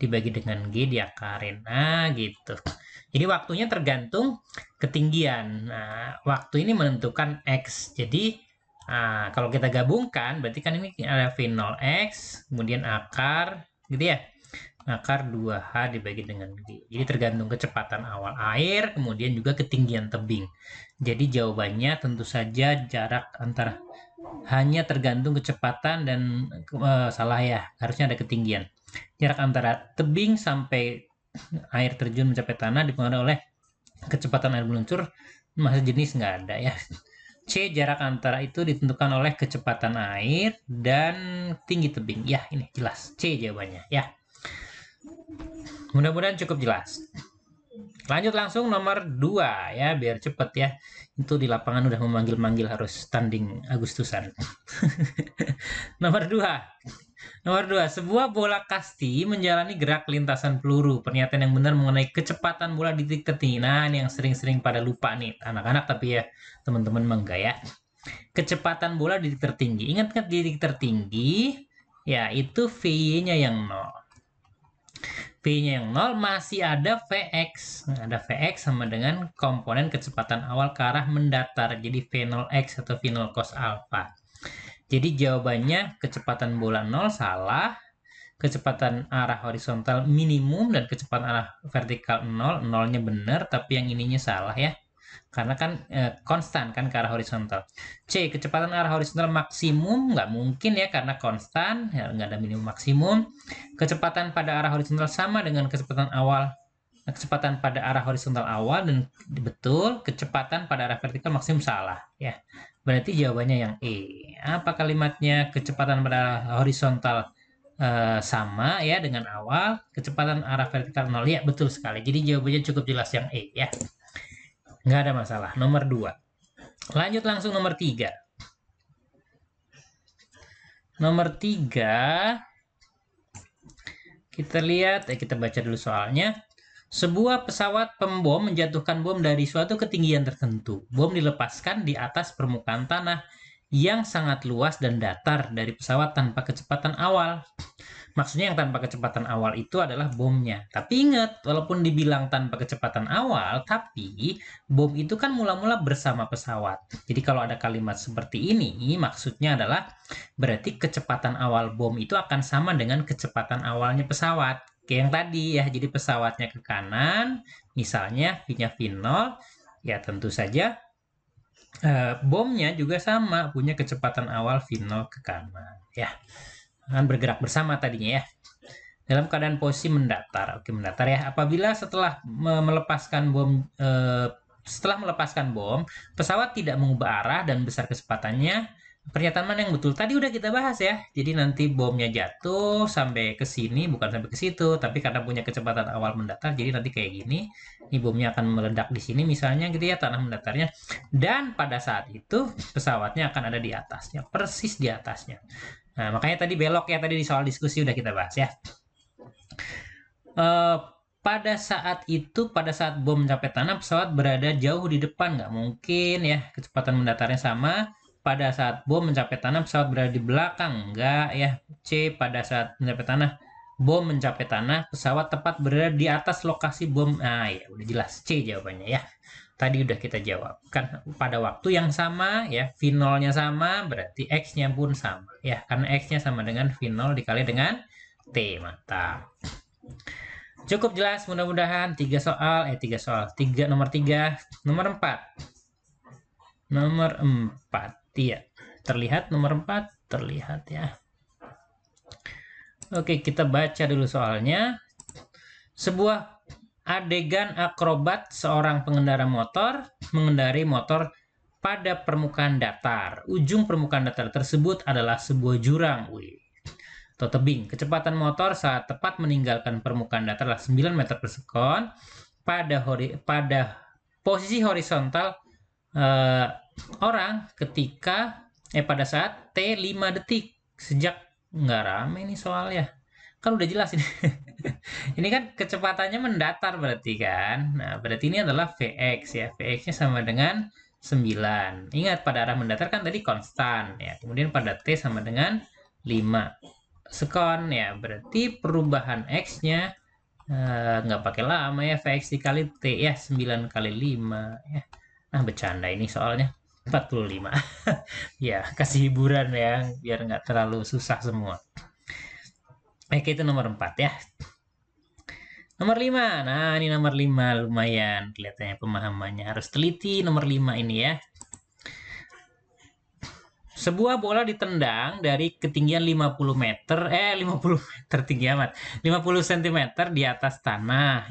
dibagi dengan G diakarin. Nah, gitu. Jadi waktunya tergantung ketinggian. Nah, waktu ini menentukan X. Jadi, kalau kita gabungkan, berarti kan ini ada V0X, kemudian akar, gitu ya. Akar 2H dibagi dengan G. Jadi tergantung kecepatan awal air, kemudian juga ketinggian tebing. Jadi jawabannya tentu saja jarak antara, hanya tergantung kecepatan dan salah ya, harusnya ada ketinggian. Jarak antara tebing sampai air terjun mencapai tanah dipengaruhi oleh kecepatan air meluncur, masa jenis nggak ada ya. C, jarak antara itu ditentukan oleh kecepatan air dan tinggi tebing. Ya, ini jelas. C jawabannya ya. Mudah-mudahan cukup jelas. Lanjut langsung nomor 2 ya, biar cepet ya. Itu di lapangan udah memanggil-manggil harus tanding Agustusan. Nomor 2. Nomor 2, sebuah bola kasti menjalani gerak lintasan peluru. Pernyataan yang benar mengenai kecepatan bola di titik tertinggi. Nah, ini yang sering-sering pada lupa nih anak-anak, tapi ya teman-teman enggak ya. Kecepatan bola di titik tertinggi. Ingat-ingat di titik tertinggi, ya itu V-nya yang 0. V-nya yang 0 masih ada Vx. Nah, ada Vx sama dengan komponen kecepatan awal ke arah mendatar. Jadi V0x atau V0 cos alpha. Jadi jawabannya kecepatan bola 0 salah. Kecepatan arah horizontal minimum dan kecepatan arah vertikal 0. 0-nya benar, tapi yang ininya salah ya. Karena kan konstan kan ke arah horizontal. C, kecepatan arah horizontal maksimum nggak mungkin ya karena konstan, ya, nggak ada minimum maksimum. Kecepatan pada arah horizontal sama dengan kecepatan pada arah horizontal awal, dan betul kecepatan pada arah vertikal maksimum salah ya. Berarti jawabannya yang E. Apa kalimatnya? Kecepatan pada arah horizontal sama ya dengan awal, kecepatan arah vertikal 0 ya, betul sekali. Jadi jawabannya cukup jelas yang E ya. Nggak ada masalah. Nomor 2. Lanjut langsung nomor 3. Nomor 3. Kita lihat, kita baca dulu soalnya. Sebuah pesawat pembom menjatuhkan bom dari suatu ketinggian tertentu. Bom dilepaskan di atas permukaan tanah yang sangat luas dan datar dari pesawat tanpa kecepatan awal. Maksudnya yang tanpa kecepatan awal itu adalah bomnya. Tapi ingat, walaupun dibilang tanpa kecepatan awal, tapi bom itu kan mula-mula bersama pesawat. Jadi kalau ada kalimat seperti ini, maksudnya adalah berarti kecepatan awal bom itu akan sama dengan kecepatan awalnya pesawat. Kayak yang tadi ya, jadi pesawatnya ke kanan, misalnya V-nya V0, ya tentu saja bomnya juga sama, punya kecepatan awal V0 ke kanan. Ya, akan bergerak bersama tadinya ya. Dalam keadaan posisi mendatar. Oke, mendatar ya. Apabila setelah melepaskan bom, pesawat tidak mengubah arah dan besar kecepatannya. Pernyataan mana yang betul? Tadi udah kita bahas ya. Jadi nanti bomnya jatuh sampai ke sini, bukan sampai ke situ, tapi karena punya kecepatan awal mendatar, jadi nanti kayak gini. Ini bomnya akan meledak di sini misalnya gitu ya, tanah mendatarnya. Dan pada saat itu pesawatnya akan ada di atasnya, persis di atasnya. Nah, makanya tadi belok ya, tadi di soal diskusi udah kita bahas ya. Pada saat bom mencapai tanah, pesawat berada jauh di depan, nggak mungkin ya, kecepatan mendatarnya sama. Pada saat bom mencapai tanah, pesawat berada di belakang, enggak ya. C, pada saat bom mencapai tanah, pesawat tepat berada di atas lokasi bom. Nah ya, udah jelas C jawabannya ya. Tadi udah kita jawab. Kan pada waktu yang sama ya, V0-nya sama, berarti X-nya pun sama ya. Karena X-nya sama dengan V0 dikali dengan T. Mantap. Cukup jelas, mudah-mudahan. Nomor 3. Nomor 4. Nomor 4. Iya. Terlihat nomor 4? Terlihat ya. Oke, kita baca dulu soalnya. Sebuah adegan akrobat seorang pengendara motor mengendari motor pada permukaan datar. Ujung permukaan datar tersebut adalah sebuah jurang atau tebing. Kecepatan motor saat tepat meninggalkan permukaan datar adalah 9 meter per sekon. Pada posisi horizontal orang pada saat T 5 detik sejak, nggak rame nih soalnya. Kan udah jelas ini. Ini kan kecepatannya mendatar berarti kan. Nah, berarti ini adalah Vx ya. Vx-nya sama dengan 9. Ingat pada arah mendatar kan tadi konstan ya. Kemudian pada T sama dengan 5. sekon ya, berarti perubahan X-nya nggak pakai lama ya, Vx dikali T ya, 9 kali 5 ya. Nah, bercanda ini soalnya 45. Ya, kasih hiburan ya, biar nggak terlalu susah semua. Oke, itu nomor 4 ya. Nomor 5. Nah, ini nomor 5 lumayan kelihatannya pemahamannya. Harus teliti nomor 5 ini ya. Sebuah bola ditendang dari ketinggian 50 meter, 50 meter tinggi amat, 50 cm di atas tanah,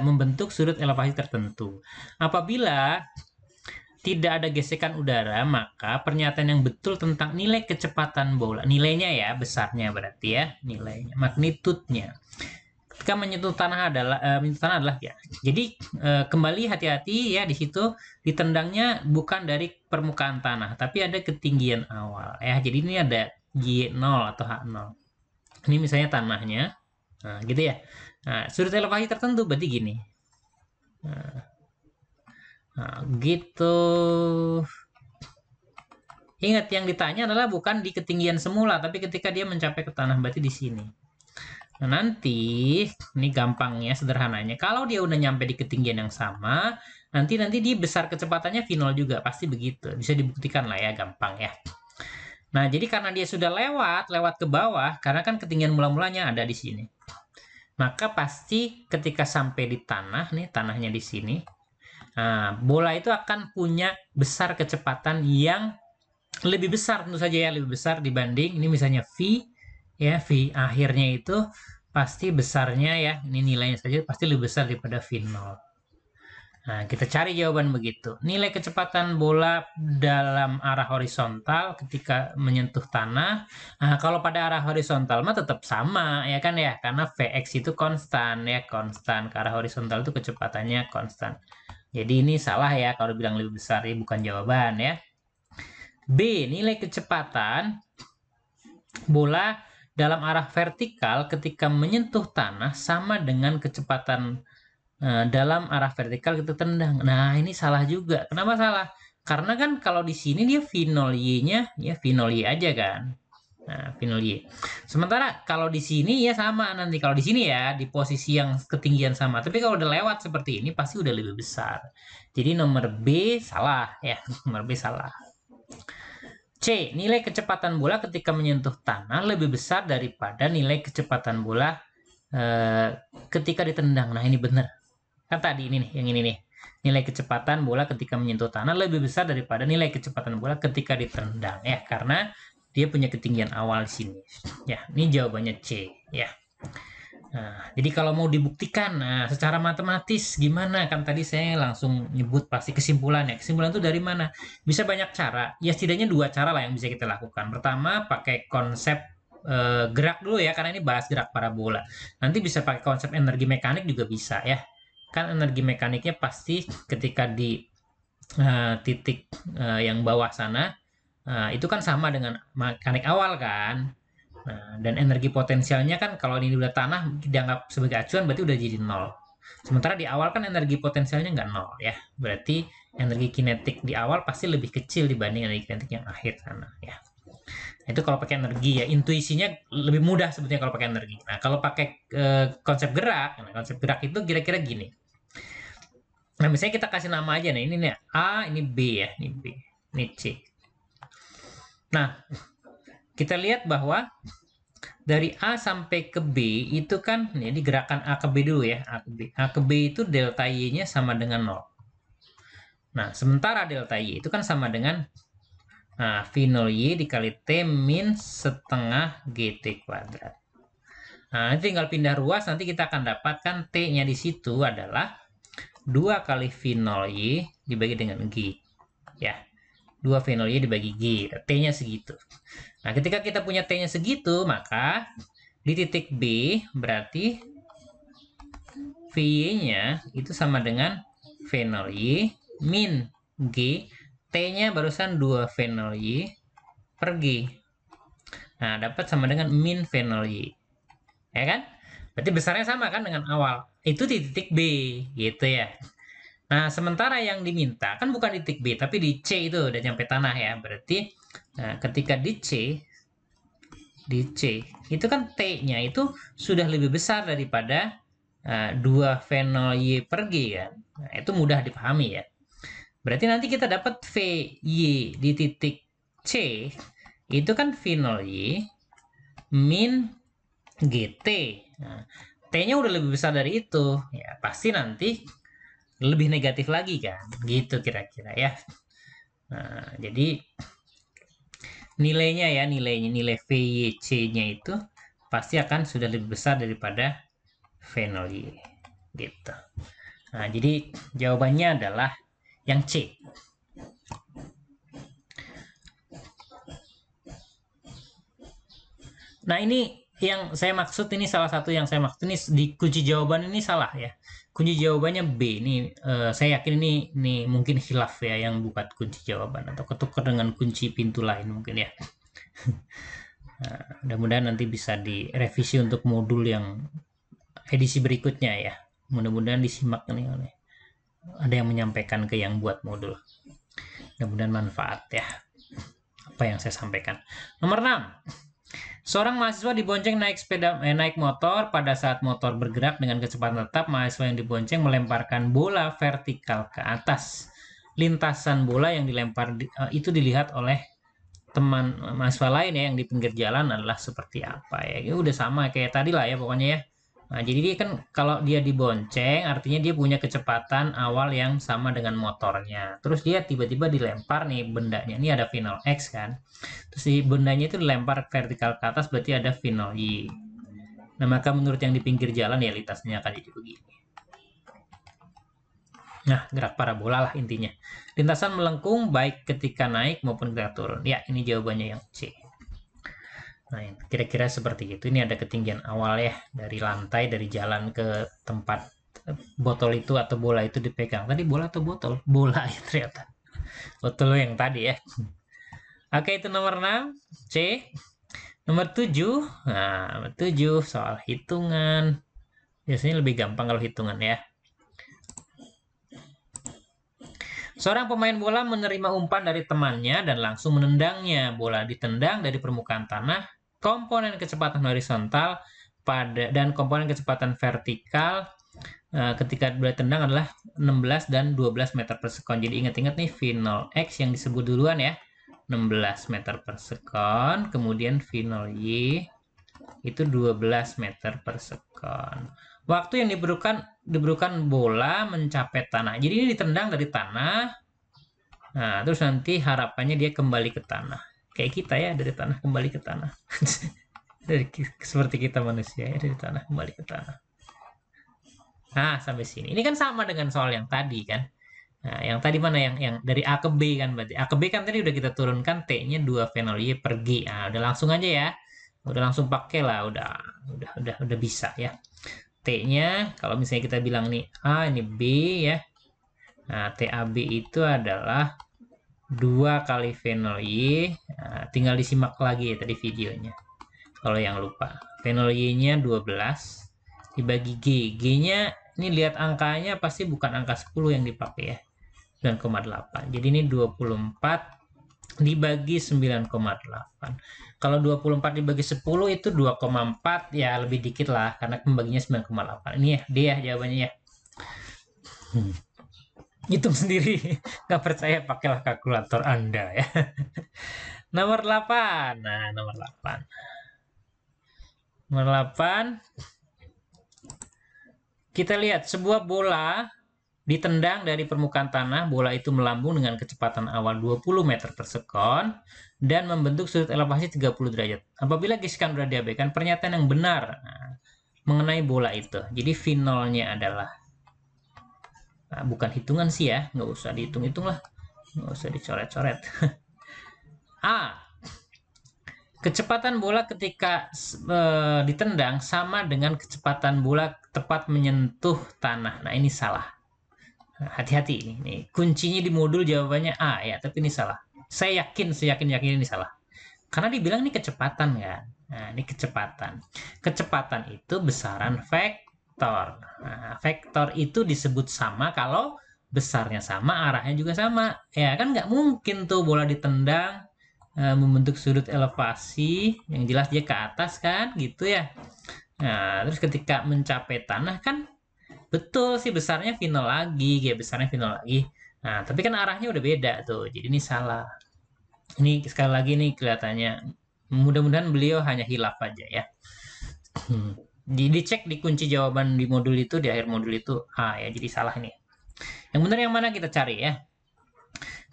membentuk sudut elevasi tertentu. Apabila tidak ada gesekan udara, maka pernyataan yang betul tentang nilai kecepatan bola, nilainya ya, besarnya berarti ya, nilainya, magnitudenya, ketika menyentuh tanah adalah ya. Jadi kembali hati-hati ya, di situ ditendangnya bukan dari permukaan tanah, tapi ada ketinggian awal ya. Jadi ini ada Y0 atau H0. Ini misalnya tanahnya, nah gitu ya. Nah, sudut elevasi tertentu berarti gini. Nah, gitu. Ingat, yang ditanya adalah bukan di ketinggian semula, tapi ketika dia mencapai ke tanah, berarti di sini. Nah, nanti, ini gampangnya, sederhananya, kalau dia udah nyampe di ketinggian yang sama, nanti dia besar kecepatannya V0 juga, pasti begitu. Bisa dibuktikan lah ya, gampang ya. Nah, jadi karena dia sudah lewat ke bawah, karena kan ketinggian mula-mulanya ada di sini. Maka pasti ketika sampai di tanah, nih tanahnya di sini, nah, bola itu akan punya besar kecepatan yang lebih besar, tentu saja ya, lebih besar dibanding ini misalnya V ya, V akhirnya itu pasti besarnya ya, ini nilainya saja pasti lebih besar daripada V0. Nah, kita cari jawaban begitu. Nilai kecepatan bola dalam arah horizontal ketika menyentuh tanah. Nah, kalau pada arah horizontal mah tetap sama ya kan ya, karena Vx itu konstan ya, konstan ke arah horizontal itu kecepatannya konstan. Jadi ini salah ya kalau bilang lebih besar, ya bukan jawaban ya. B, nilai kecepatan bola dalam arah vertikal ketika menyentuh tanah sama dengan kecepatan dalam arah vertikal kita tendang. Nah, ini salah juga. Kenapa salah? Karena kan kalau di sini dia V0Y-nya ya V0Y aja kan. Nah, V0Y. Sementara kalau di sini ya sama nanti. Kalau di sini ya di posisi yang ketinggian sama. Tapi kalau udah lewat seperti ini pasti udah lebih besar. Jadi nomor B salah ya. Nomor B salah. C. Nilai kecepatan bola ketika menyentuh tanah lebih besar daripada nilai kecepatan bola ketika ditendang. Nah, ini benar. Kan tadi ini nih, yang ini nih. Nilai kecepatan bola ketika menyentuh tanah lebih besar daripada nilai kecepatan bola ketika ditendang ya, karena dia punya ketinggian awal di sini. Ya, ini jawabannya C ya. Nah, jadi kalau mau dibuktikan, nah secara matematis gimana? Kan tadi saya langsung nyebut pasti kesimpulannya. Kesimpulan itu dari mana? Bisa banyak cara. Ya setidaknya 2 cara lah yang bisa kita lakukan. Pertama, pakai konsep gerak dulu ya, karena ini bahas gerak parabola. Nanti bisa pakai konsep energi mekanik juga bisa ya. Kan energi mekaniknya pasti ketika di titik yang bawah sana, itu kan sama dengan mekanik awal kan. Nah, dan energi potensialnya kan kalau ini udah tanah dianggap sebagai acuan berarti udah jadi 0. Sementara di awal kan energi potensialnya nggak 0 ya. Berarti energi kinetik di awal pasti lebih kecil dibanding energi kinetik yang akhir sana ya. Itu kalau pakai energi ya, intuisinya lebih mudah sebetulnya kalau pakai energi. Nah, kalau pakai konsep gerak, nah, konsep gerak itu kira-kira gini. Nah, misalnya kita kasih nama aja nih, ini nih A, ini B ya, ini B, ini C. Nah, kita lihat bahwa dari A sampai ke B itu kan, ini gerakan A ke B dulu ya, A ke B. A ke B itu delta Y-nya sama dengan 0. Nah, sementara delta Y itu kan sama dengan V0Y dikali T min setengah GT kuadrat. Nah, tinggal pindah ruas, nanti kita akan dapatkan T-nya di situ adalah 2 kali V0Y dibagi dengan G. Ya, 2 V0Y dibagi G, T-nya segitu. Nah, ketika kita punya T-nya segitu, maka di titik B berarti V-nya itu sama dengan V0Y min G. T-nya barusan 2 V0Y per G. Nah, dapat sama dengan min V0Y. Ya kan? Berarti besarnya sama kan dengan awal. Itu di titik B, gitu ya. Nah, sementara yang diminta kan bukan di titik B, tapi di C itu udah nyampe tanah ya. Berarti ketika di C itu kan T-nya itu sudah lebih besar daripada 2 fenol Y per G kan. Nah, itu mudah dipahami ya. Berarti nanti kita dapat VY di titik C, itu kan fenol Y min GT. Nah, T-nya udah lebih besar dari itu. Ya, pasti nanti lebih negatif lagi kan. Gitu kira-kira ya. Nah, jadi nilainya ya, nilai VYC-nya itu pasti akan sudah lebih besar daripada fenol Y. Gitu. Nah, jadi jawabannya adalah yang C. Nah, ini yang saya maksud, ini salah satu yang saya maksud ini di kunci jawaban ini salah ya. Kunci jawabannya B. Ini saya yakin ini mungkin khilaf ya yang buat kunci jawaban atau ketukar dengan kunci pintu lain mungkin ya. Nah, mudah-mudahan nanti bisa direvisi untuk modul yang edisi berikutnya ya. Mudah-mudahan disimak nih oleh ada yang menyampaikan ke yang buat modul. Mudah-mudahan manfaat ya apa yang saya sampaikan. Nomor 6. Seorang mahasiswa dibonceng naik motor. Pada saat motor bergerak dengan kecepatan tetap, mahasiswa yang dibonceng melemparkan bola vertikal ke atas. Lintasan bola yang dilempar itu dilihat oleh teman mahasiswa lain ya yang di pinggir jalan adalah seperti apa ya. Ini udah sama kayak tadi lah ya pokoknya ya. Nah, jadi dia kan kalau dia dibonceng artinya dia punya kecepatan awal yang sama dengan motornya. Terus dia tiba-tiba dilempar nih bendanya. Ini ada fenol X kan. Terus si bendanya itu dilempar vertikal ke atas berarti ada fenol Y. Nah, maka menurut yang di pinggir jalan ya lintasnya akan jadi begini. Nah, gerak parabola lah intinya. Lintasan melengkung baik ketika naik maupun ketika turun. Ya, ini jawabannya yang C. Nah, kira-kira seperti itu. Ini ada ketinggian awal ya, dari lantai, dari jalan ke tempat botol itu atau bola itu dipegang. Tadi bola atau botol? Bola ya ternyata. Botol yang tadi ya. Oke, itu nomor 6, C. Nomor 7, nah, nomor 7 soal hitungan. Biasanya lebih gampang kalau hitungan ya. Seorang pemain bola menerima umpan dari temannya dan langsung menendangnya. Bola ditendang dari permukaan tanah. Komponen kecepatan horizontal dan komponen kecepatan vertikal ketika bola tendang adalah 16 dan 12 meter per sekon. Jadi ingat-ingat nih fenol X yang disebut duluan ya. 16 meter per sekon. Kemudian fenol Y itu 12 meter per sekon. Waktu yang diberikan bola mencapai tanah. Jadi ini ditendang dari tanah. Nah, terus nanti harapannya dia kembali ke tanah. Kayak kita ya, dari tanah kembali ke tanah. Seperti kita manusia ya, dari tanah kembali ke tanah. Nah, sampai sini. Ini kan sama dengan soal yang tadi kan. Nah, yang tadi mana yang dari A ke B kan berarti. A ke B kan tadi udah kita turunkan T-nya 2 fenol Y per G. Nah, udah langsung aja ya. Udah langsung pakai lah, udah bisa ya. T-nya kalau misalnya kita bilang nih A ini B ya. Nah, TAB itu adalah 2 kali fenol Y. Nah, tinggal disimak lagi ya tadi videonya. Kalau yang lupa. Fenol Y-nya 12 dibagi G. G-nya ini lihat angkanya pasti bukan angka 10 yang dipakai ya. 9,8. Jadi ini 24 dibagi 9,8. Kalau 24 dibagi 10 itu 2,4 ya lebih dikit lah karena pembaginya 9,8. Ini ya dia jawabannya ya. Hitung sendiri. Nggak percaya pakailah kalkulator Anda ya. Nomor 8. Nah, nomor 8. Nomor 8. Kita lihat sebuah bola ditendang dari permukaan tanah. Bola itu melambung dengan kecepatan awal 20 meter per sekon dan membentuk sudut elevasi 30 derajat. Apabila gesekan sudah diabaikan, pernyataan yang benar mengenai bola itu. Jadi fenolnya adalah bukan hitungan sih ya, nggak usah dihitung-hitung lah, nggak usah dicoret-coret. A. Kecepatan bola ketika ditendang sama dengan kecepatan bola tepat menyentuh tanah. Nah, ini salah. Hati-hati ini. Kuncinya di modul jawabannya A ya, tapi ini salah. Saya yakin ini salah. Karena dibilang ini kecepatan kan. Nah, ini kecepatan. Kecepatan itu besaran vektor. Nah, vektor itu disebut sama kalau besarnya sama, arahnya juga sama. Ya kan nggak mungkin tuh bola ditendang membentuk sudut elevasi, yang jelas dia ke atas kan, gitu ya. Nah, terus ketika mencapai tanah kan, betul sih besarnya final lagi, kayak besarnya final lagi. Nah, tapi kan arahnya udah beda tuh, jadi ini salah. Ini sekali lagi nih kelihatannya, mudah-mudahan beliau hanya hilaf aja ya. Dicek di kunci jawaban di modul itu, di akhir modul itu A ya, jadi salah nih. Yang benar yang mana kita cari ya.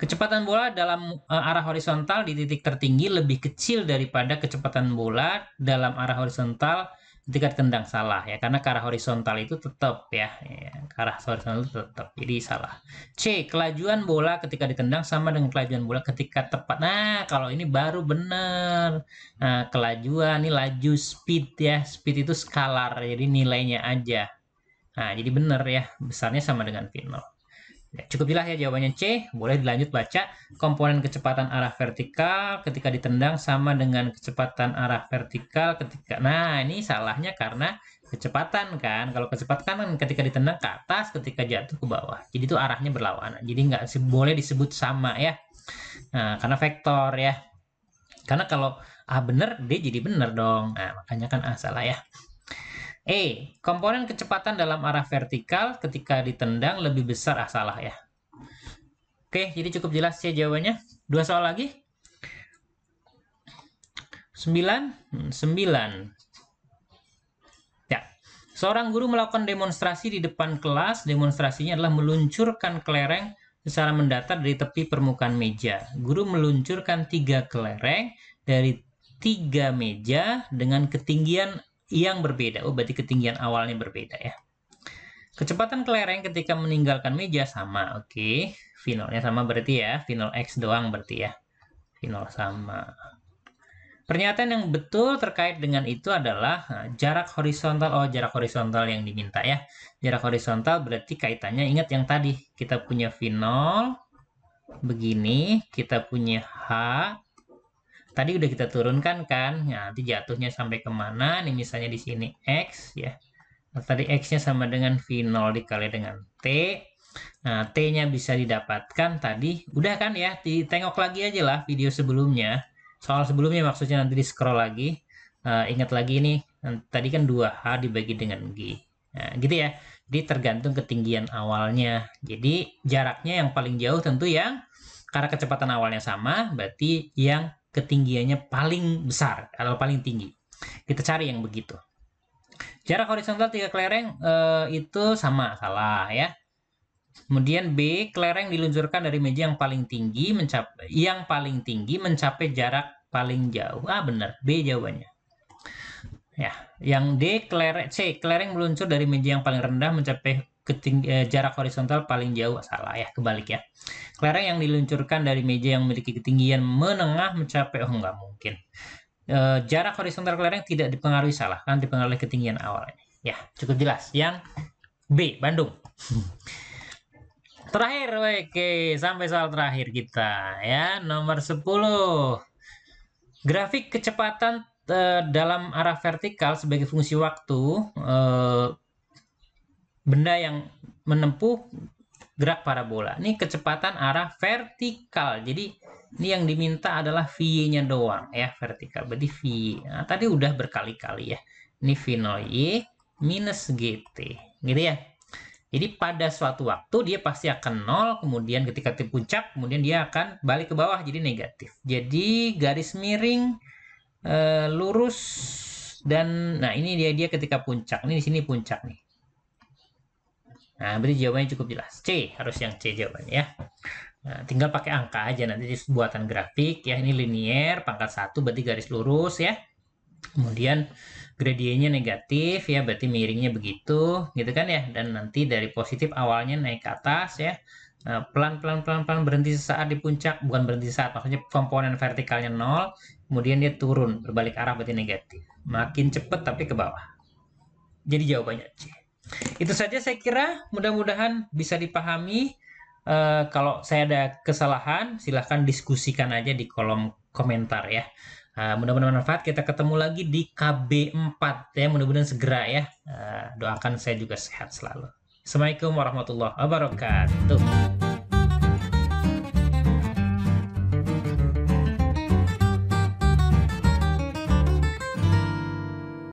Kecepatan bola dalam arah horizontal di titik tertinggi lebih kecil daripada kecepatan bola dalam arah horizontal ketika ditendang, salah ya, karena ke arah horizontal itu tetap ya, ke arah horizontal itu tetap, jadi salah. C, kelajuan bola ketika ditendang sama dengan kelajuan bola ketika tepat. Nah, kalau ini baru benar. Nah, kelajuan ini laju, speed ya, speed itu skalar, jadi nilainya aja. Nah, jadi benar ya, besarnya sama dengan V0. Ya, cukup jelas ya jawabannya C. Boleh dilanjut baca. Komponen kecepatan arah vertikal ketika ditendang sama dengan kecepatan arah vertikal ketika... Nah, ini salahnya karena kecepatan kan. Kalau kecepatan kan ketika ditendang ke atas, ketika jatuh ke bawah. Jadi itu arahnya berlawanan. Jadi nggak boleh disebut sama ya. Nah, karena vektor ya. Karena kalau A benar, D jadi benar dong. Nah, makanya kan A salah ya. E, komponen kecepatan dalam arah vertikal ketika ditendang lebih besar. Ah, salah ya. Oke, jadi cukup jelas ya jawabannya. 2 soal lagi. 9. Ya. Seorang guru melakukan demonstrasi di depan kelas. Demonstrasinya adalah meluncurkan kelereng secara mendatar dari tepi permukaan meja. Guru meluncurkan 3 kelereng dari 3 meja dengan ketinggian yang berbeda. Oh, berarti ketinggian awalnya berbeda ya. Kecepatan kelereng ketika meninggalkan meja sama. Oke, V0-nya sama berarti ya. V0 X doang berarti ya. V0 sama. Pernyataan yang betul terkait dengan itu adalah jarak horizontal. Oh, jarak horizontal yang diminta ya. Jarak horizontal berarti kaitannya, ingat yang tadi. Kita punya V0 begini. Kita punya H. Tadi udah kita turunkan kan. Nah, nanti jatuhnya sampai kemana. Nih misalnya di sini X ya. Nah, tadi X-nya sama dengan V0 dikali dengan T. Nah, T-nya bisa didapatkan tadi. Udah kan ya, ditengok lagi aja lah video sebelumnya. Soal sebelumnya maksudnya, nanti di-scroll lagi. Ingat lagi nih, tadi kan 2H dibagi dengan G. Nah, gitu ya. Jadi tergantung ketinggian awalnya. Jadi jaraknya yang paling jauh tentu yang, karena kecepatan awalnya sama, berarti yang ketinggiannya paling besar atau paling tinggi. Kita cari yang begitu. Jarak horizontal 3 kelereng itu sama, salah ya. Kemudian B, kelereng diluncurkan dari meja yang paling tinggi mencapai jarak paling jauh. Ah, benar, B jawabannya. Ya, yang D, kelereng meluncur dari meja yang paling rendah mencapai jarak horizontal paling jauh. Salah ya, kebalik ya. Kelereng yang diluncurkan dari meja yang memiliki ketinggian menengah mencapai, oh nggak mungkin. Jarak horizontal kelereng tidak dipengaruhi, salah kan, dipengaruhi ketinggian awalnya. Ya, cukup jelas. Yang B, Bandung. Terakhir, oke, sampai soal terakhir kita ya, nomor 10. Grafik kecepatan dalam arah vertikal sebagai fungsi waktu benda yang menempuh gerak parabola. Ini kecepatan arah vertikal. Jadi ini yang diminta adalah V-nya doang ya, vertikal. Berarti V. Nah, tadi udah berkali-kali ya. Ini V0Y minus GT. Gitu ya. Jadi pada suatu waktu dia pasti akan 0, kemudian ketika di puncak, kemudian dia akan balik ke bawah jadi negatif. Jadi garis miring lurus, dan nah ini dia ketika puncak. Ini di sini puncak nih. Nah, berarti jawabannya cukup jelas. C, harus yang C jawabannya ya. Nah, tinggal pakai angka aja nanti di buatan grafik ya. Ini linier, pangkat 1 berarti garis lurus ya. Kemudian gradiennya negatif ya, berarti miringnya begitu, gitu kan ya. Dan nanti dari positif awalnya naik ke atas ya. Pelan-pelan berhenti sesaat di puncak, bukan berhenti sesaat, maksudnya komponen vertikalnya 0, kemudian dia turun berbalik arah berarti negatif. Makin cepat tapi ke bawah. Jadi jawabannya C. Itu saja saya kira, mudah-mudahan bisa dipahami. Kalau saya ada kesalahan, silahkan diskusikan aja di kolom komentar ya. Mudah-mudahan bermanfaat. Kita ketemu lagi di KB4 ya, mudah-mudahan segera ya. Doakan saya juga sehat selalu. Assalamualaikum warahmatullahi wabarakatuh.